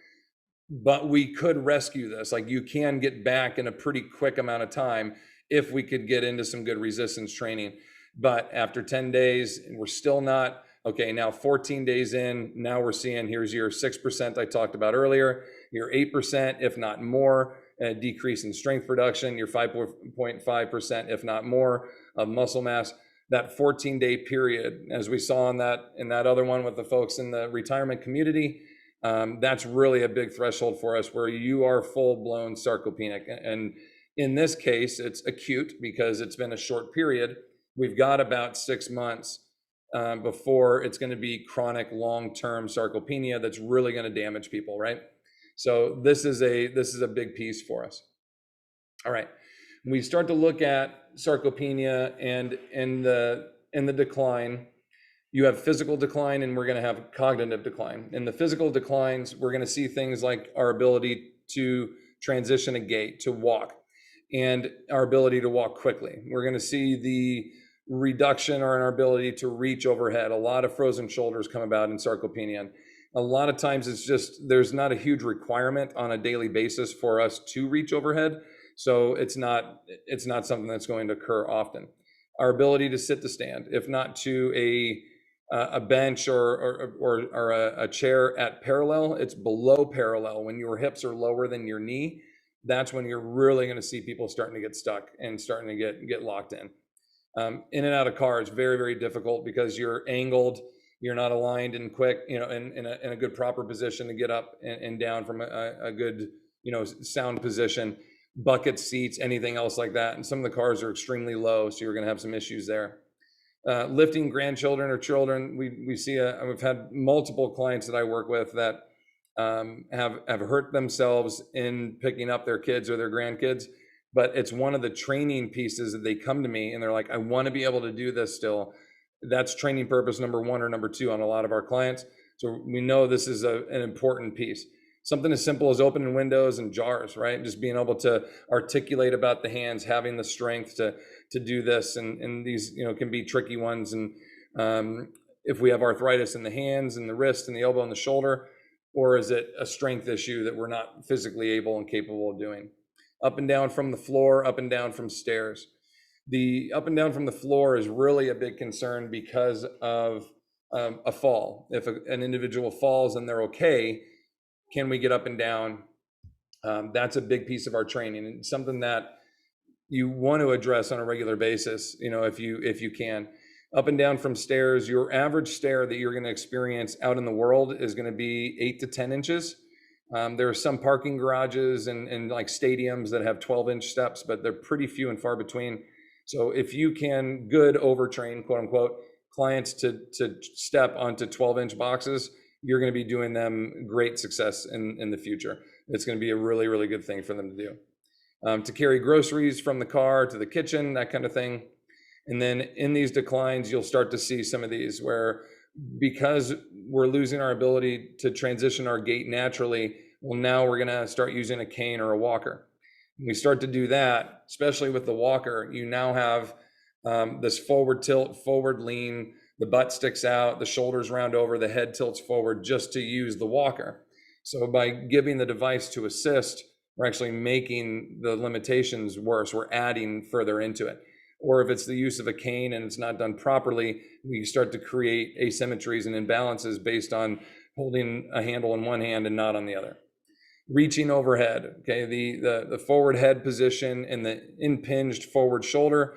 But we could rescue this. Like, you can get back in a pretty quick amount of time if we could get into some good resistance training. But after 10 days, we're still not, okay, now 14 days in, now we're seeing, here's your 6% I talked about earlier, your 8%, if not more, decrease in strength production, your 5.5%, if not more, of muscle mass. That 14-day period, as we saw in that other one with the folks in the retirement community, that's really a big threshold for us, where you are full-blown sarcopenic. And in this case, it's acute because it's been a short period. We've got about 6 months before it's going to be chronic, long-term sarcopenia that's really going to damage people, right? So this is a big piece for us. All right, we start to look at sarcopenia and in the decline. You have physical decline, and we're going to have cognitive decline. In the physical declines, we're going to see things like our ability to transition a gait, to walk, and our ability to walk quickly. We're going to see the reduction or in our ability to reach overhead. A lot of frozen shoulders come about in sarcopenia. A lot of times it's just, there's not a huge requirement on a daily basis for us to reach overhead. So it's not something that's going to occur often. Our ability to sit to stand, if not to a bench or a chair at parallel, it's below parallel. When your hips are lower than your knee, that's when you're really going to see people starting to get stuck and starting to get locked in. In and out of cars, very, very difficult because you're angled, you're not aligned and quick, in a good proper position to get up and down from a good, sound position. Bucket seats, anything else like that. And some of the cars are extremely low, so you're going to have some issues there. Lifting grandchildren or children, we've had multiple clients that I work with that have hurt themselves in picking up their kids or their grandkids. But it's one of the training pieces that they come to me and they're like, I want to be able to do this still. That's training purpose number 1 or number 2 on a lot of our clients. So we know this is an important piece. Something as simple as opening windows and jars, right? Just being able to articulate about the hands, having the strength to do this. And these, can be tricky ones. And if we have arthritis in the hands and the wrist and the elbow and the shoulder, or is it a strength issue that we're not physically able and capable of doing? Up and down from the floor, up and down from stairs. The up and down from the floor is really a big concern because of a fall. If an individual falls and they're okay, can we get up and down? That's a big piece of our training, and something that you want to address on a regular basis, if you can. Up and down from stairs, your average stair that you're going to experience out in the world is going to be 8 to 10 inches. There are some parking garages and like stadiums that have 12-inch steps, but they're pretty few and far between. So if you can good overtrain, quote unquote, clients to step onto 12-inch boxes, you're going to be doing them great success in the future. It's going to be a really, really good thing for them to do. To carry groceries from the car to the kitchen, that kind of thing. And then in these declines, you'll start to see some of these where, because we're losing our ability to transition our gait naturally, well, now we're going to start using a cane or a walker. When we start to do that, especially with the walker, you now have this forward tilt, forward lean, the butt sticks out, the shoulders round over, the head tilts forward just to use the walker. So by giving the device to assist, we're actually making the limitations worse. We're adding further into it. Or if it's the use of a cane and it's not done properly, we start to create asymmetries and imbalances based on holding a handle in one hand and not on the other. Reaching overhead, okay, the forward head position and the impinged forward shoulder,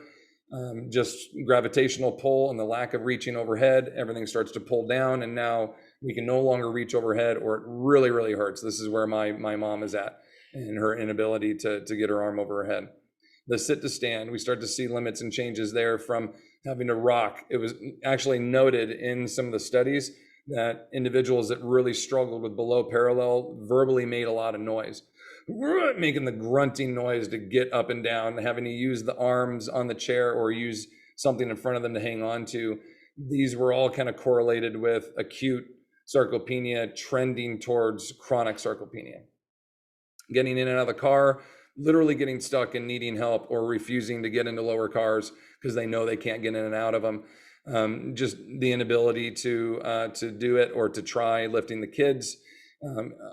just gravitational pull and the lack of reaching overhead, everything starts to pull down, and now we can no longer reach overhead, or it really, really hurts. This is where my mom is at, and her inability to get her arm over her head. The sit to stand, we start to see limits and changes there from having to rock. It was actually noted in some of the studies that individuals that really struggled with below parallel verbally made a lot of noise, making the grunting noise to get up and down, having to use the arms on the chair or use something in front of them to hang on to. These were all kind of correlated with acute sarcopenia trending towards chronic sarcopenia. Getting in and out of the car, literally getting stuck and needing help, or refusing to get into lower cars because they know they can't get in and out of them. Just the inability to do it or to try lifting the kids,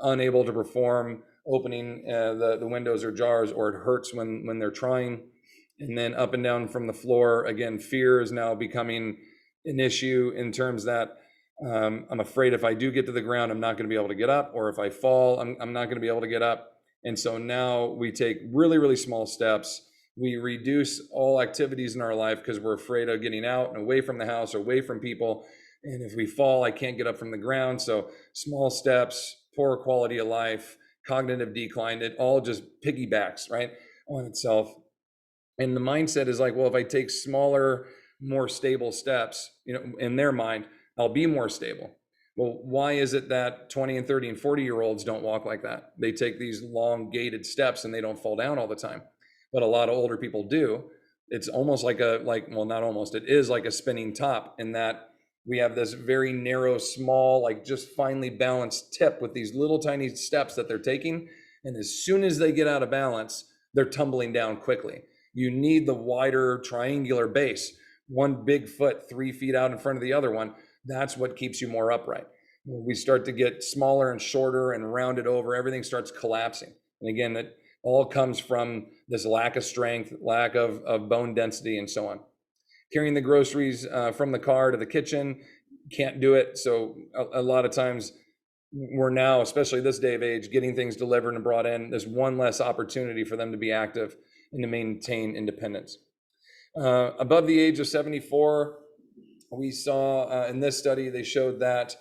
unable to perform opening the windows or jars, or it hurts when they're trying. And then up and down from the floor, again, fear is now becoming an issue in terms that I'm afraid if I do get to the ground, I'm not going to be able to get up, or if I fall, I'm not going to be able to get up. And so now we take really, really small steps. We reduce all activities in our life because we're afraid of getting out and away from the house, away from people. And if we fall, I can't get up from the ground. So small steps, poor quality of life, cognitive decline, it all just piggybacks, right, on itself. And the mindset is like, well, if I take smaller, more stable steps, in their mind, I'll be more stable. Well, why is it that 20 and 30 and 40-year-olds don't walk like that? They take these long gated steps and they don't fall down all the time. But a lot of older people do. It's almost like not almost, it is like a spinning top, in that we have this very narrow, small, like just finely balanced tip with these little tiny steps that they're taking. And as soon as they get out of balance, they're tumbling down quickly. You need the wider triangular base, one big foot 3 feet out in front of the other one. That's what keeps you more upright. When we start to get smaller and shorter and rounded over, everything starts collapsing. And again, it all comes from this lack of strength, lack of bone density, and so on. Carrying the groceries from the car to the kitchen, can't do it. So a lot of times we're now, especially this day of age, getting things delivered and brought in. There's one less opportunity for them to be active and to maintain independence. Above the age of 74, we saw in this study, they showed that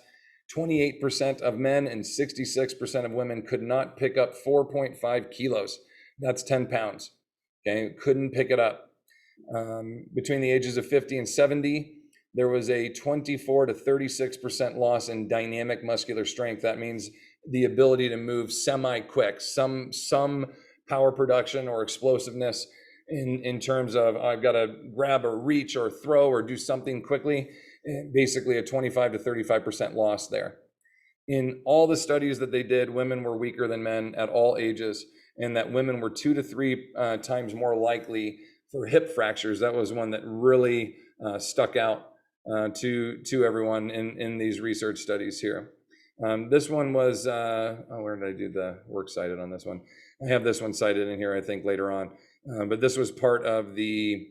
28% of men and 66% of women could not pick up 4.5 kilos. That's 10 pounds. Okay, couldn't pick it up. Between the ages of 50 and 70, there was a 24 to 36% loss in dynamic muscular strength. That means the ability to move semi-quick, some power production or explosiveness in terms of I've got to grab or reach or throw or do something quickly. Basically a 25 to 35% loss there. In all the studies that they did, women were weaker than men at all ages, and that women were 2 to 3 times more likely for hip fractures. That was one that really stuck out to everyone in these research studies here. This one was, where did I do the works cited on this one? I have this one cited in here, I think, later on. But this was part of the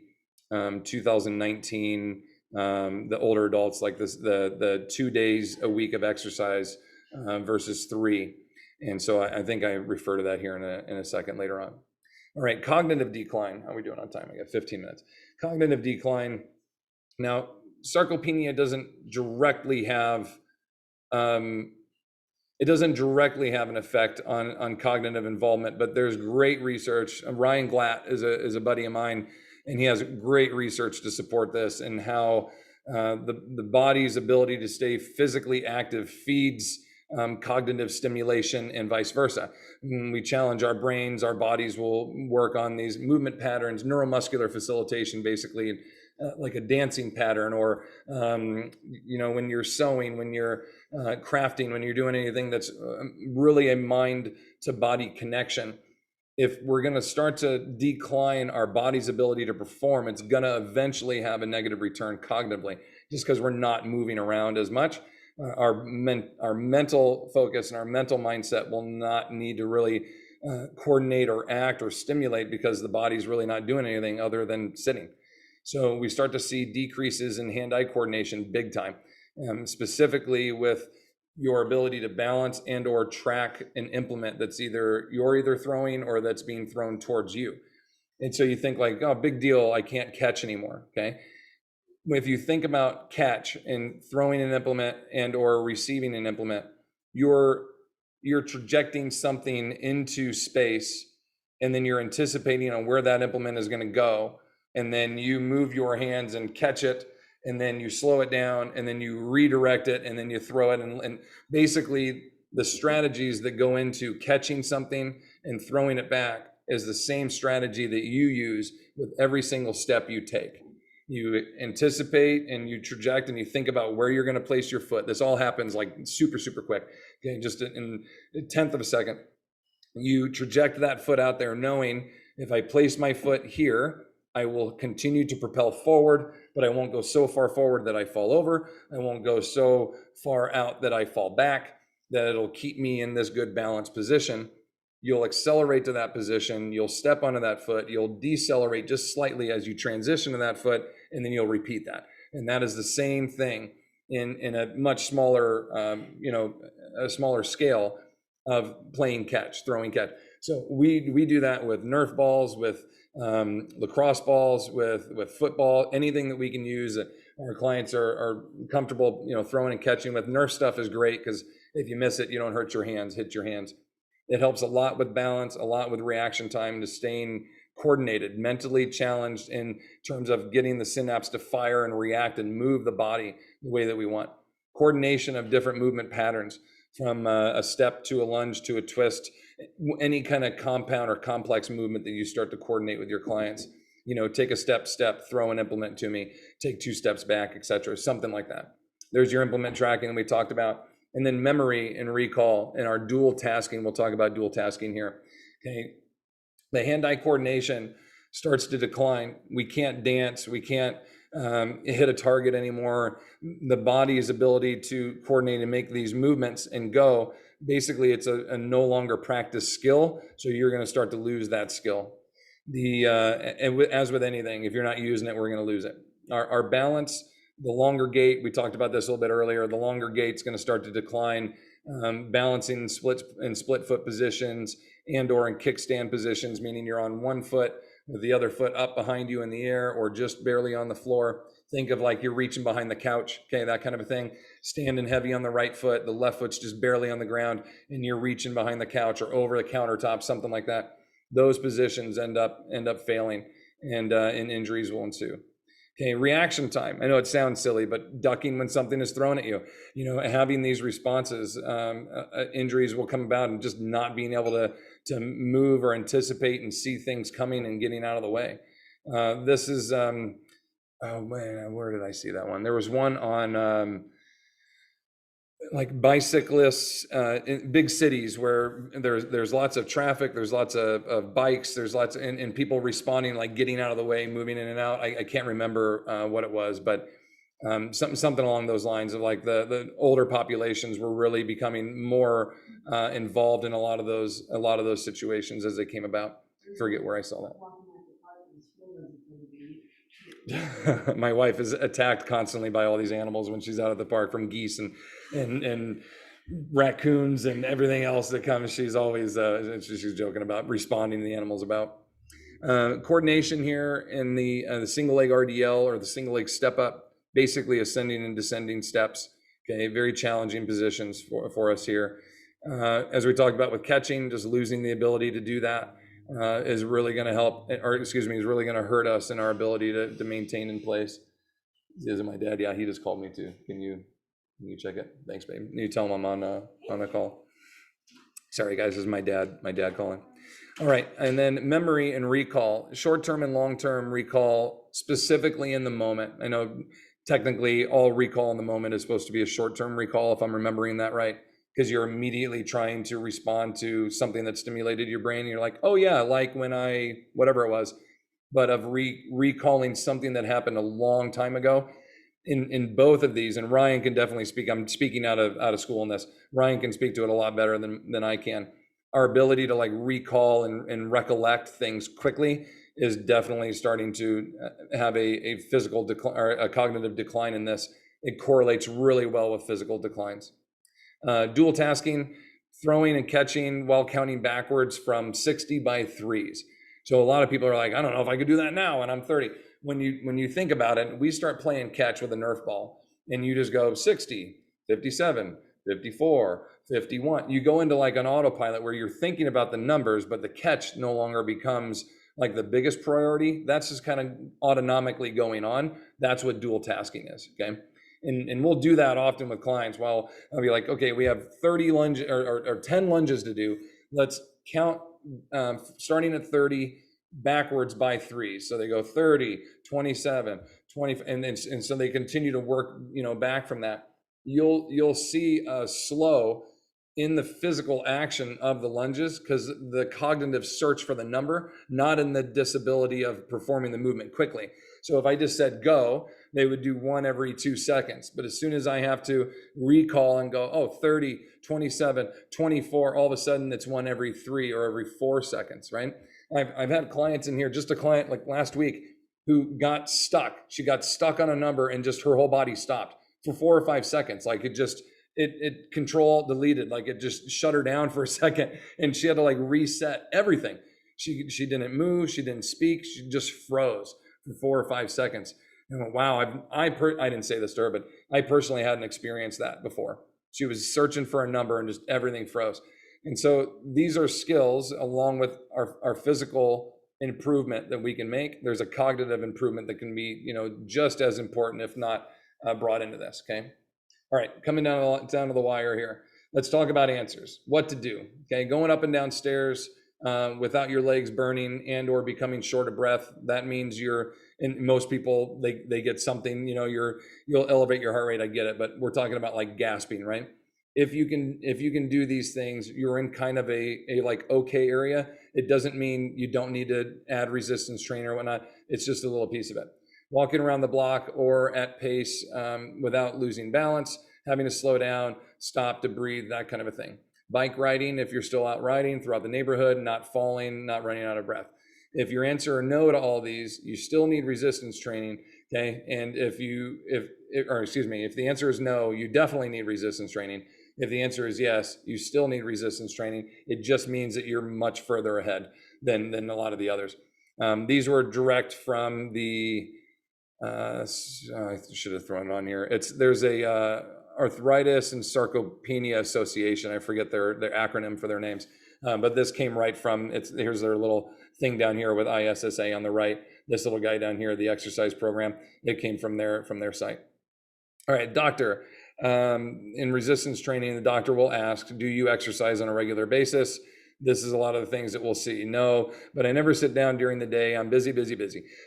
2019, the older adults, like this, the 2 days a week of exercise versus 3. And so I think I refer to that here in a second later on. All right, cognitive decline. How are we doing on time? I got 15 minutes. Cognitive decline. Now, sarcopenia doesn't directly have an effect on cognitive involvement, but there's great research. Ryan Glatt is a buddy of mine, and he has great research to support this, and how the body's ability to stay physically active feeds cognitive stimulation and vice versa. When we challenge our brains, our bodies will work on these movement patterns, neuromuscular facilitation, basically like a dancing pattern, or when you're sewing, when you're crafting, when you're doing anything that's really a mind to body connection. If we're going to start to decline our body's ability to perform, it's going to eventually have a negative return cognitively, just because we're not moving around as much. Our mental focus and our mental mindset will not need to really coordinate or act or stimulate, because the body's really not doing anything other than sitting. So we start to see decreases in hand-eye coordination big time, specifically with your ability to balance and or track an implement that's you're throwing or that's being thrown towards you. And so you think like, oh, big deal, I can't catch anymore, okay? If you think about catch and throwing an implement and or receiving an implement, you're trajecting something into space, and then you're anticipating on where that implement is going to go, and then you move your hands and catch it, and then you slow it down, and then you redirect it, and then you throw it. And basically, the strategies that go into catching something and throwing it back is the same strategy that you use with every single step you take. You anticipate and you traject and you think about where you're going to place your foot. This all happens like super, super quick. Okay, just in a tenth of a second. You traject that foot out there knowing if I place my foot here, I will continue to propel forward, but I won't go so far forward that I fall over. I won't go so far out that I fall back, that it'll keep me in this good balanced position. You'll accelerate to that position. You'll step onto that foot. You'll decelerate just slightly as you transition to that foot, and then you'll repeat that. And that is the same thing in a much smaller, a smaller scale of playing catch, throwing catch. So we do that with Nerf balls, with lacrosse balls, with football, anything that we can use that our clients are comfortable, throwing and catching with. Nerf stuff is great because if you miss it, you don't hurt your hands, hit your hands. It helps a lot with balance, a lot with reaction time, to staying coordinated, mentally challenged in terms of getting the synapse to fire and react and move the body the way that we want. Coordination of different movement patterns, from a step to a lunge to a twist, any kind of compound or complex movement that you start to coordinate with your clients. Take a step, throw an implement to me, take 2 steps back, etc. Something like that. There's your implement tracking that we talked about. And then memory and recall and our dual tasking. We'll talk about dual tasking here. Okay. The hand-eye coordination starts to decline. We can't dance. We can't hit a target anymore. The body's ability to coordinate and make these movements and go, basically it's a no longer practiced skill. So you're going to start to lose that skill. As with anything, if you're not using it, we're going to lose it. Our balance, the longer gait, we talked about this a little bit earlier, the longer gait's going to start to decline. Balancing in split foot positions and/or in kickstand positions, meaning you're on one foot with the other foot up behind you in the air or just barely on the floor. Think of like you're reaching behind the couch, okay, that kind of a thing. Standing heavy on the right foot, the left foot's just barely on the ground, and you're reaching behind the couch or over the countertop, something like that. Those positions end up failing, and injuries will ensue. Okay, reaction time. I know it sounds silly, but ducking when something is thrown at you, having these responses, injuries will come about, and just not being able to move or anticipate and see things coming and getting out of the way. This is, oh man, where did I see that one? There was one on like bicyclists in big cities where there's lots of traffic, there's lots of bikes, there's lots and people responding, like getting out of the way, moving in and out. I can't remember what it was, but something along those lines of like the older populations were really becoming more involved in a lot of those situations as they came about. Forget where I saw that. My wife is attacked constantly by all these animals when she's out at the park, from geese and raccoons and everything else that comes. She's always she's joking about responding to the animals about. Coordination here in the single leg RDL, or the single leg step up, basically ascending and descending steps. Okay, very challenging positions for us here. As we talked about with catching, just losing the ability to do that is really going to help, is really going to hurt us in our ability to maintain in place. Is it my dad? Yeah, he just called me too. Can you check it? Thanks, babe. You tell him I'm on a call. Sorry, guys, this is my dad calling. All right, and then memory and recall, short-term and long-term recall, specifically in the moment. I know technically all recall in the moment is supposed to be a short-term recall, if I'm remembering that right, because you're immediately trying to respond to something that stimulated your brain. And you're like, oh yeah, like when whatever it was, but of recalling something that happened a long time ago. In both of these, and Ryan can definitely speak. I'm speaking out of school on this. Ryan can speak to it a lot better than I can. Our ability to like recall and recollect things quickly is definitely starting to have a physical decline or a cognitive decline in this. It correlates really well with physical declines. Dual tasking, throwing and catching while counting backwards from 60 by threes. So a lot of people are like, I don't know if I could do that now, and I'm 30. When you think about it, we start playing catch with a Nerf ball, and you just go 60, 57, 54, 51. You go into like an autopilot where you're thinking about the numbers, but the catch no longer becomes like the biggest priority, that's just kind of autonomically going on. That's what dual tasking is, okay? And we'll do that often with clients. Well, I'll be like, okay, we have 30 lunges or 10 lunges to do. Let's count starting at 30 backwards by 3. So they go 30, 27, 20, and so they continue to work, back from that. You'll see a slow in the physical action of the lunges, because the cognitive search for the number, not in the disability of performing the movement quickly. So if I just said go, they would do one every 2 seconds. But as soon as I have to recall and go, oh, 30, 27, 24, all of a sudden it's one every 3 or every 4 seconds, right? I've had clients in here, just a client like last week, who got stuck. She got stuck on a number and just her whole body stopped for 4 or 5 seconds. Like it control deleted, like it just shut her down for a second, and she had to like reset everything. She didn't move, she didn't speak, she just froze for 4 or 5 seconds. And I went, wow, I didn't say this to her, but I personally hadn't experienced that before. She was searching for a number and just everything froze. And so these are skills, along with our physical improvement that we can make. There's a cognitive improvement that can be, just as important, if not brought into this, okay? All right, coming down to the wire here. Let's talk about answers. What to do, okay? Going up and down stairs without your legs burning and or becoming short of breath. That means and most people, they get something, you'll elevate your heart rate, I get it, but we're talking about like gasping, right? If you can do these things, you're in kind of a like okay area. It doesn't mean you don't need to add resistance training or whatnot. It's just a little piece of it. Walking around the block or at pace without losing balance, having to slow down, stop to breathe, that kind of a thing. Bike riding, if you're still out riding throughout the neighborhood, not falling, not running out of breath. If your answer are no to all these, you still need resistance training, okay? And if the answer is no, you definitely need resistance training. If the answer is yes, you still need resistance training. It just means that you're much further ahead than a lot of the others. These were direct from the I should have thrown it on here. There's a Arthritis and Sarcopenia Association. I forget their acronym for their names, but this came right from here's their little thing down here with ISSA on the right. This little guy down here, the exercise program, it came from their site. All right, doctor. In resistance training, the doctor will ask, do you exercise on a regular basis? This is a lot of the things that we'll see. No, but I never sit down during the day. I'm busy.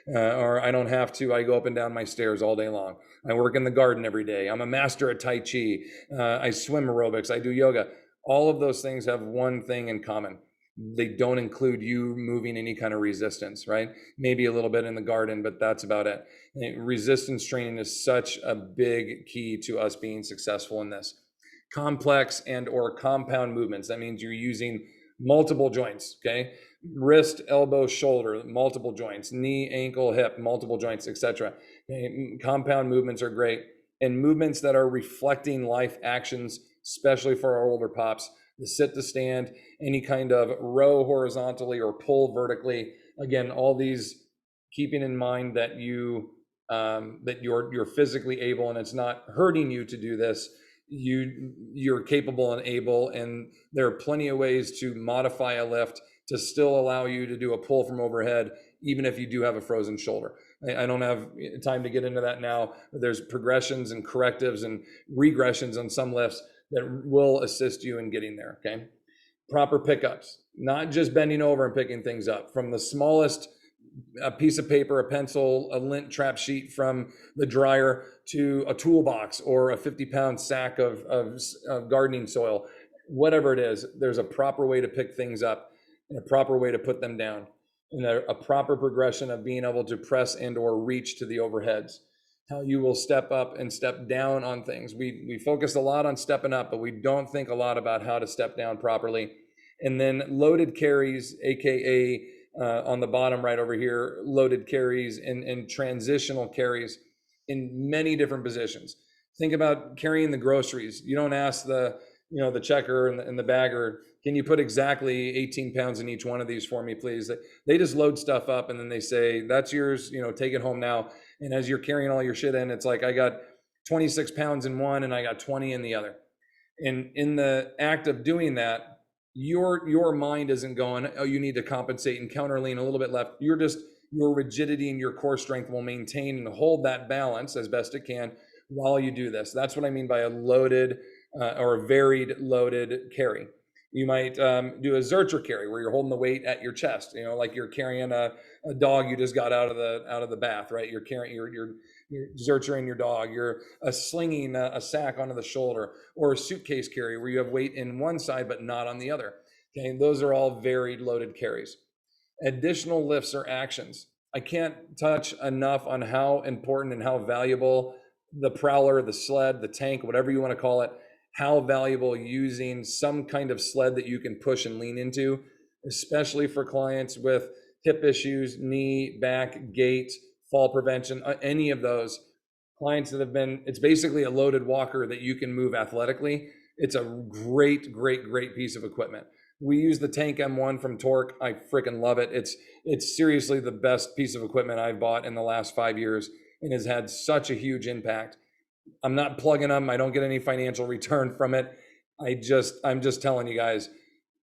Or I don't have to. I go up and down my stairs all day long. I work in the garden every day. I'm a master at Tai Chi. I swim aerobics. I do yoga. All of those things have one thing in common. They don't include you moving any kind of resistance, right? Maybe a little bit in the garden, but that's about it. Resistance training is such a big key to us being successful in this. Complex and or compound movements. That means you're using multiple joints, okay? Wrist, elbow, shoulder, multiple joints, knee, ankle, hip, multiple joints, etc. Okay? Compound movements are great. And movements that are reflecting life actions, especially for our older pops, the sit to stand, any kind of row horizontally or pull vertically. Again, all these keeping in mind that you're physically able and it's not hurting you to do this. You're capable and able, and there are plenty of ways to modify a lift to still allow you to do a pull from overhead, even if you do have a frozen shoulder. I don't have time to get into that now, but there's progressions and correctives and regressions on some lifts that will assist you in getting there, okay? Proper pickups, not just bending over and picking things up. From the smallest a piece of paper, a pencil, a lint trap sheet from the dryer to a toolbox or a 50-pound sack of gardening soil, whatever it is, there's a proper way to pick things up and a proper way to put them down, and a proper progression of being able to press and or reach to the overheads. How you will step up and step down on things. We focus a lot on stepping up, but we don't think a lot about how to step down properly. And then loaded carries, AKA on the bottom right over here, loaded carries and transitional carries in many different positions. Think about carrying the groceries. You don't ask the checker and the bagger, can you put exactly 18 pounds in each one of these for me, please? They just load stuff up and then they say, that's yours, take it home now. And as you're carrying all your shit in, it's like, I got 26 pounds in one and I got 20 in the other. And in the act of doing that, your mind isn't going, oh, you need to compensate and counter lean a little bit left. Your rigidity and your core strength will maintain and hold that balance as best it can while you do this. That's what I mean by a loaded or a varied loaded carry. You might do a Zercher carry where you're holding the weight at your chest, like you're carrying a dog you just got out of the bath, right? You're carrying you're Zerchering your dog. You're slinging a sack onto the shoulder, or a suitcase carry where you have weight in one side but not on the other. Okay, those are all varied loaded carries. Additional lifts or actions. I can't touch enough on how important and how valuable the prowler, the sled, the tank, whatever you want to call it, how valuable using some kind of sled that you can push and lean into, especially for clients with hip issues, knee, back, gait, fall prevention, any of those clients that have been, it's basically a loaded walker that you can move athletically. It's a great, great, great piece of equipment. We use the Tank M1 from Torque. I freaking love it. It's seriously the best piece of equipment I've bought in the last 5 years and has had such a huge impact. I'm not plugging them. I don't get any financial return from it. I'm just telling you guys,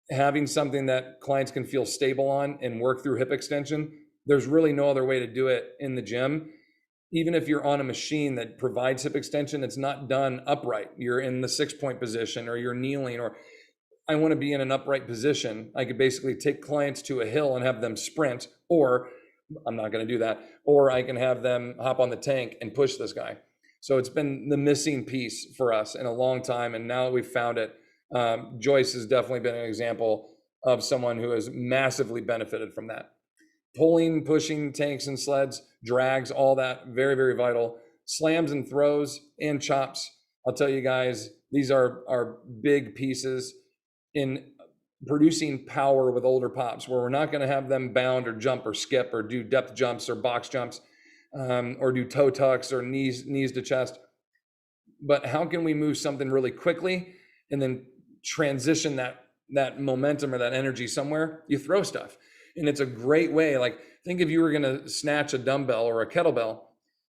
having something that clients can feel stable on and work through hip extension, there's really no other way to do it in the gym. Even if you're on a machine that provides hip extension, it's not done upright. You're in the 6-point position, or you're kneeling, or I want to be in an upright position. I could basically take clients to a hill and have them sprint, or I'm not going to do that, or I can have them hop on the tank and push this guy. So it's been the missing piece for us in a long time, and now we've found it. Joyce has definitely been an example of someone who has massively benefited from that. Pulling, pushing tanks and sleds, drags, all that, very, very vital. Slams and throws and chops. I'll tell you guys, these are big pieces in producing power with older pops, where we're not going to have them bound or jump or skip or do depth jumps or box jumps, or do toe tucks or knees to chest. But how can we move something really quickly and then transition that momentum or that energy somewhere? You throw stuff. And it's a great way. Like, think if you were going to snatch a dumbbell or a kettlebell,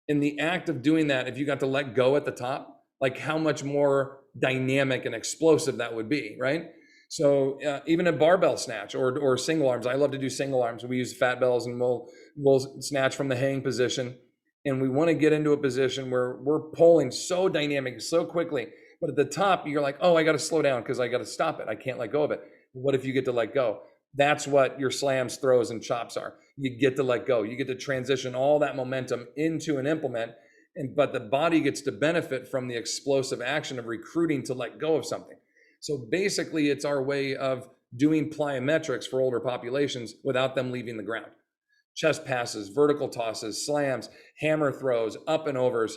in the act of doing that, if you got to let go at the top, like how much more dynamic and explosive that would be, right? So even a barbell snatch or single arms, I love to do single arms. We use fat bells and we'll snatch from the hang position. And we want to get into a position where we're pulling so dynamic, so quickly. But at the top, you're like, oh, I got to slow down because I got to stop it. I can't let go of it. What if you get to let go? That's what your slams, throws, and chops are. You get to let go. You get to transition all that momentum into an implement, but the body gets to benefit from the explosive action of recruiting to let go of something. So basically, it's our way of doing plyometrics for older populations without them leaving the ground. Chest passes, vertical tosses, slams, hammer throws, up and overs.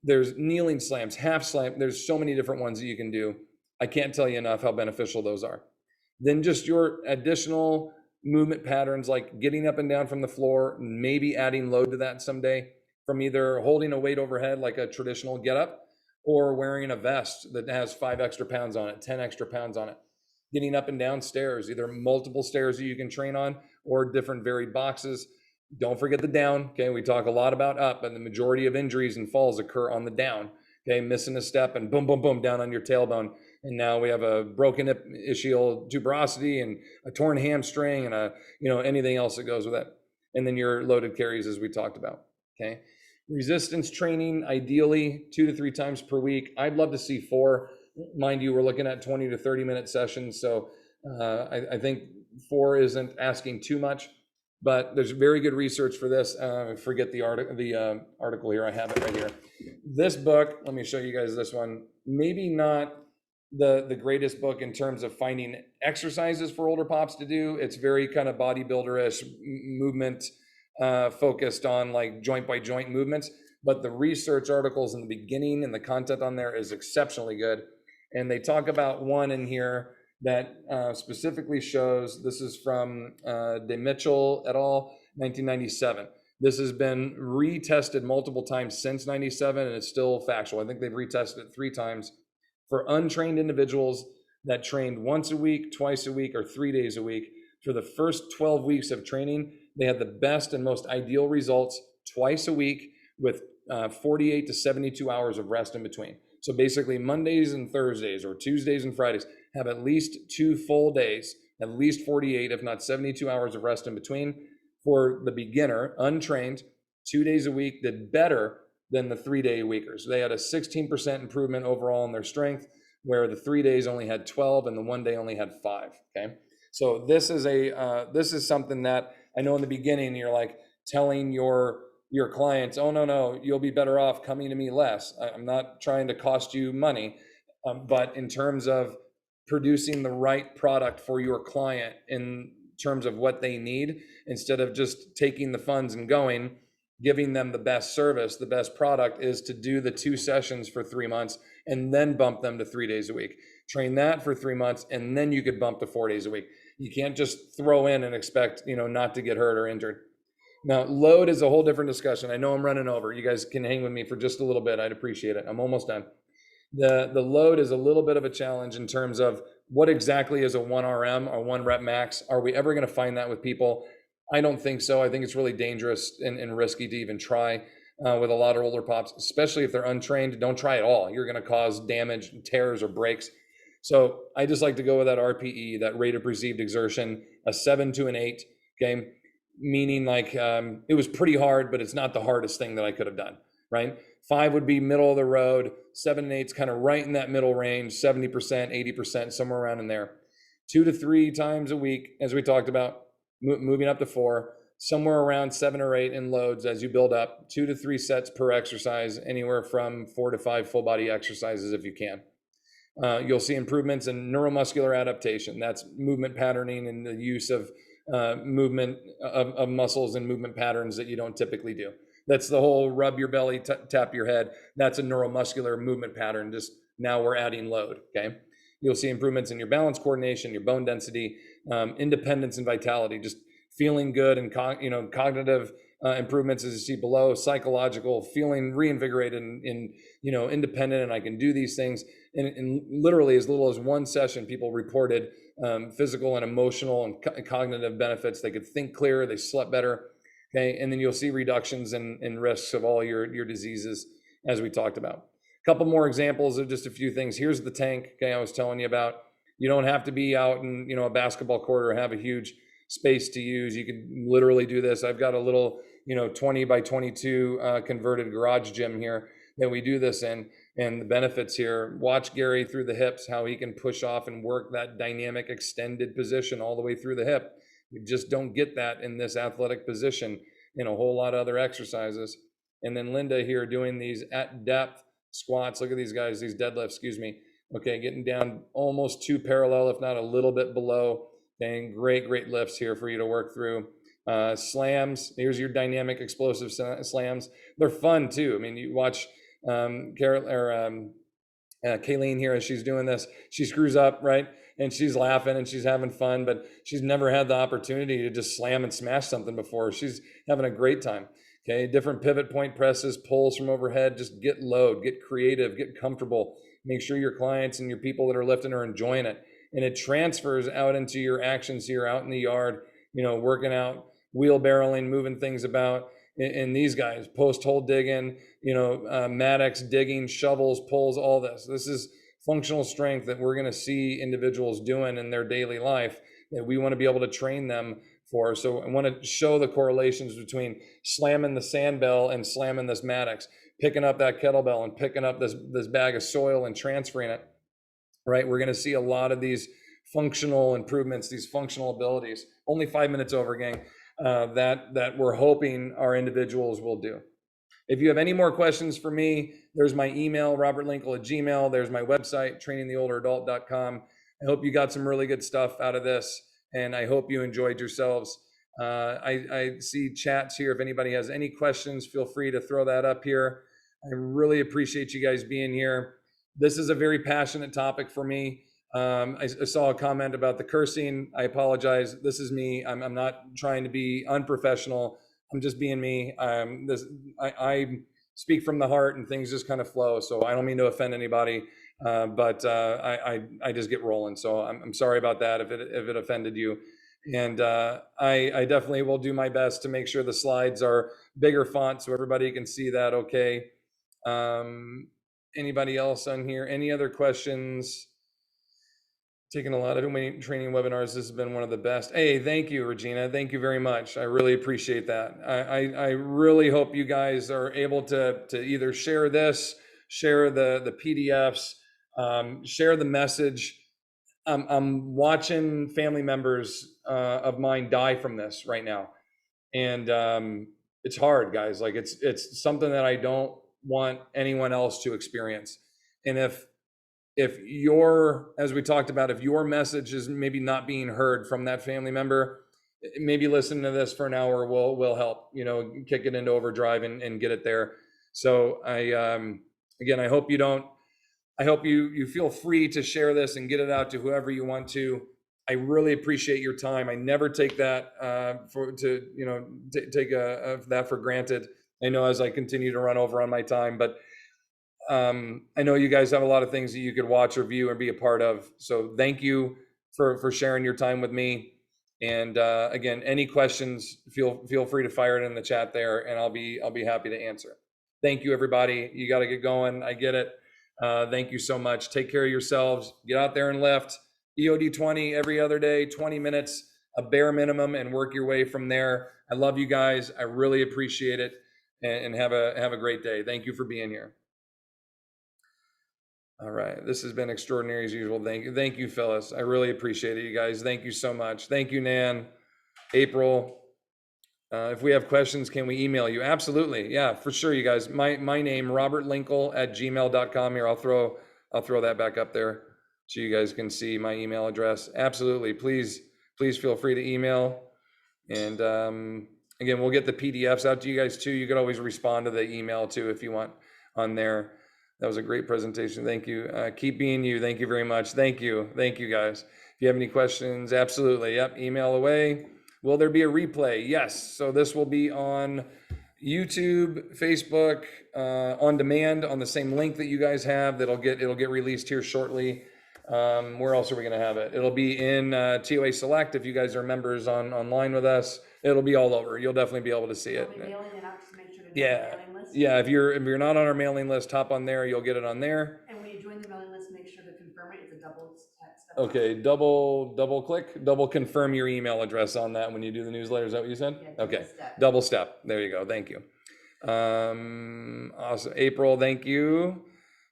There's kneeling slams, half slam. There's so many different ones that you can do. I can't tell you enough how beneficial those are. Then just your additional movement patterns, like getting up and down from the floor, maybe adding load to that someday, from either holding a weight overhead like a traditional get up, or wearing a vest that has 5 extra pounds on it, 10 extra pounds on it. Getting up and down stairs, either multiple stairs that you can train on or different varied boxes. Don't forget the down. Okay, we talk a lot about up, and the majority of injuries and falls occur on the down. Okay, missing a step and boom, boom, boom, down on your tailbone. And now we have a broken ischial tuberosity and a torn hamstring and anything else that goes with it. And then your loaded carries, as we talked about. Okay, resistance training, ideally 2 to 3 times per week. I'd love to see 4. Mind you, we're looking at 20 to 30-minute sessions, so I think 4 isn't asking too much. But there's very good research for this. Forget the article here. I have it right here. This book, let me show you guys this one. Maybe not the greatest book in terms of finding exercises for older pops to do. It's very kind of bodybuilder-ish movement focused on like joint by joint movements. But the research articles in the beginning and the content on there is exceptionally good. And they talk about one in here that specifically shows, this is from De Mitchell et al., 1997. This has been retested multiple times since 97, and it's still factual. I think they've retested it 3 times for untrained individuals that trained once a week, twice a week, or 3 days a week. For the first 12 weeks of training, they had the best and most ideal results twice a week with 48 to 72 hours of rest in between. So basically Mondays and Thursdays or Tuesdays and Fridays have at least 2 full days, at least 48, if not 72 hours of rest in between. For the beginner, untrained, 2 days a week did better than the 3-day weekers. They had a 16% improvement overall in their strength, where the 3 days only had 12 and the 1 day only had 5. Okay, so this is something that I know in the beginning you're like telling your clients, oh no, you'll be better off coming to me less. I'm not trying to cost you money, but in terms of producing the right product for your client in terms of what they need, instead of just taking the funds and going, giving them the best service, the best product is to do the 2 sessions for 3 months and then bump them to 3 days a week. Train that for 3 months and then you could bump to 4 days a week. You can't just throw in and expect, not to get hurt or injured. Now, load is a whole different discussion. I know I'm running over. You guys can hang with me for just a little bit. I'd appreciate it. I'm almost done. The load is a little bit of a challenge in terms of what exactly is a 1 RM or 1 rep max. Are we ever going to find that with people? I don't think so. I think it's really dangerous and risky to even try with a lot of older pops, especially if they're untrained. Don't try at all. You're going to cause damage, tears, or breaks. So I just like to go with that RPE, that rate of perceived exertion, a 7 to an 8. Okay, meaning like it was pretty hard, but it's not the hardest thing that I could have done. Right? 5 would be middle of the road. 7 and 8 is kind of right in that middle range, 70%, 80%, somewhere around in there. 2 to 3 times a week, as we talked about, moving up to 4, somewhere around 7 or 8 in loads as you build up. 2 to 3 sets per exercise, anywhere from 4 to 5 full body exercises if you can. You'll see improvements in neuromuscular adaptation. That's movement patterning and the use of movement of muscles and movement patterns that you don't typically do. That's the whole rub your belly, tap your head. That's a neuromuscular movement pattern. Just now we're adding load, okay? You'll see improvements in your balance coordination, your bone density, independence and vitality, just feeling good, and cognitive improvements as you see below, psychological, feeling reinvigorated and independent, and I can do these things. And literally as little as 1 session, people reported physical and emotional and cognitive benefits. They could think clearer, they slept better. Okay, and then you'll see reductions in risks of all your diseases, as we talked about. A couple more examples of just a few things. Here's the tank, okay, I was telling you about. You don't have to be out in a basketball court or have a huge space to use. You can literally do this. I've got a little 20 by 22 converted garage gym here that we do this in. And the benefits here, watch Gary through the hips, how he can push off and work that dynamic extended position all the way through the hip. We just don't get that in this athletic position in a whole lot of other exercises. And then Linda here doing these at depth squats. Look at these guys, these deadlifts, Okay, getting down almost 2 parallel, if not a little bit below. Okay, great lifts here for you to work through. Slams, here's your dynamic explosive slams. They're fun too. I mean, you watch Kayleen here as she's doing this. She screws up, right? And she's laughing and she's having fun, but she's never had the opportunity to just slam and smash something before. She's having a great time. Okay, different pivot point presses, pulls from overhead. Just get load, get creative, get comfortable. Make sure your clients and your people that are lifting are enjoying it. And it transfers out into your actions here out in the yard, working out, wheelbarrowing, moving things about. And these guys, post hole digging, mattocks digging, shovels, pulls, all this. This is functional strength that we're going to see individuals doing in their daily life that we want to be able to train them for. So I want to show the correlations between slamming the sand bell and slamming this mattocks, picking up that kettlebell and picking up this bag of soil and transferring it, right? We're going to see a lot of these functional improvements, these functional abilities. Only 5 minutes over, gang, that we're hoping our individuals will do. If you have any more questions for me, there's my email, robertlinkle@gmail. There's my website, trainingtheolderadult.com. I hope you got some really good stuff out of this, and I hope you enjoyed yourselves. I see chats here. If anybody has any questions, feel free to throw that up here. I really appreciate you guys being here. This is a very passionate topic for me. I saw a comment about the cursing. I apologize. This is me. I'm not trying to be unprofessional. I'm just being me. I speak from the heart and things just kind of flow. So I don't mean to offend anybody, but I just get rolling. So I'm sorry about that if it offended you. And I definitely will do my best to make sure the slides are bigger font so everybody can see that okay. Anybody else on here? Any other questions? Taking a lot of training webinars. This has been one of the best. Hey, thank you, Regina. Thank you very much. I really appreciate that. I really hope you guys are able to either share this, share the PDFs, share the message. I'm watching family members of mine die from this right now, and it's hard, guys. Like it's something that I don't want anyone else to experience. And if your, as we talked about, if your message is maybe not being heard from that family member, maybe listening to this for an hour will help, kick it into overdrive and get it there. So again, I hope you feel free to share this and get it out to whoever you want to. I really appreciate your time. I never take that take that for granted. I know as I continue to run over on my time, but I know you guys have a lot of things that you could watch or view and be a part of. So thank you for sharing your time with me. And again, any questions, feel free to fire it in the chat there, and I'll be happy to answer. Thank you, everybody. You got to get going. I get it. Thank you so much. Take care of yourselves. Get out there and lift. EOD 20 every other day, 20 minutes, a bare minimum, and work your way from there. I love you guys. I really appreciate it, and have a great day. Thank you for being here. All right, this has been extraordinary as usual. Thank you, Phyllis. I really appreciate it, you guys. Thank you so much. Thank you, Nan, April. If we have questions, can we email you? Absolutely, yeah, for sure, you guys. My name, robertlinkle@gmail.com. Here, I'll throw that back up there so you guys can see my email address. Absolutely, please feel free to email. And again, we'll get the PDFs out to you guys too. You could always respond to the email too if you want on there. That was a great presentation. Thank you. Keep being you. Thank you very much. Thank you, guys. If you have any questions, absolutely. Yep, email away. Will there be a replay? Yes. So this will be on YouTube, Facebook, on demand on the same link that you guys have. It'll get released here shortly. Where else are we going to have it? It'll be in TOA Select. If you guys are members online with us, it'll be all over. You'll definitely be able to see it. We'll be mailing it out to make sure to Yeah. join the mailing list. Yeah, if you're not on our mailing list, hop on there. You'll get it on there. And when you join the mailing list, make sure to confirm it. It's a double step. Okay, double click, double confirm your email address on that when you do the newsletter. Is that what you said? Yeah, okay, step. Double step. There you go. Thank you. Awesome. April, thank you.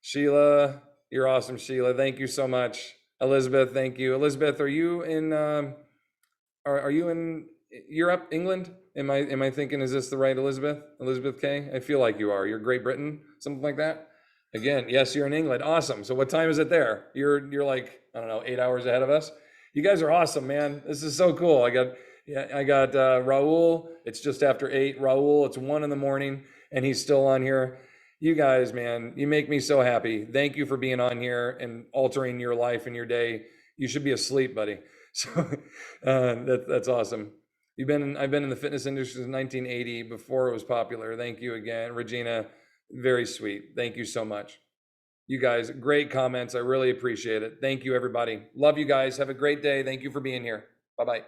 Sheila, you're awesome. Sheila, thank you so much. Elizabeth, thank you. Elizabeth, are you in? Are you in Europe, England? Am I thinking, is this the right Elizabeth? Elizabeth K? I feel like you are. You're Great Britain, something like that. Again, yes, you're in England. Awesome. So what time is it there? You're like, I don't know, 8 hours ahead of us. You guys are awesome, man. This is so cool. I got Raul. It's just after 8. Raul, it's 1 a.m, and he's still on here. You guys, man, you make me so happy. Thank you for being on here and altering your life and your day. You should be asleep, buddy. So that's awesome. I've been in the fitness industry since 1980, before it was popular. Thank you again, Regina. Very sweet. Thank you so much. You guys, great comments. I really appreciate it. Thank you, everybody. Love you guys. Have a great day. Thank you for being here. Bye-bye.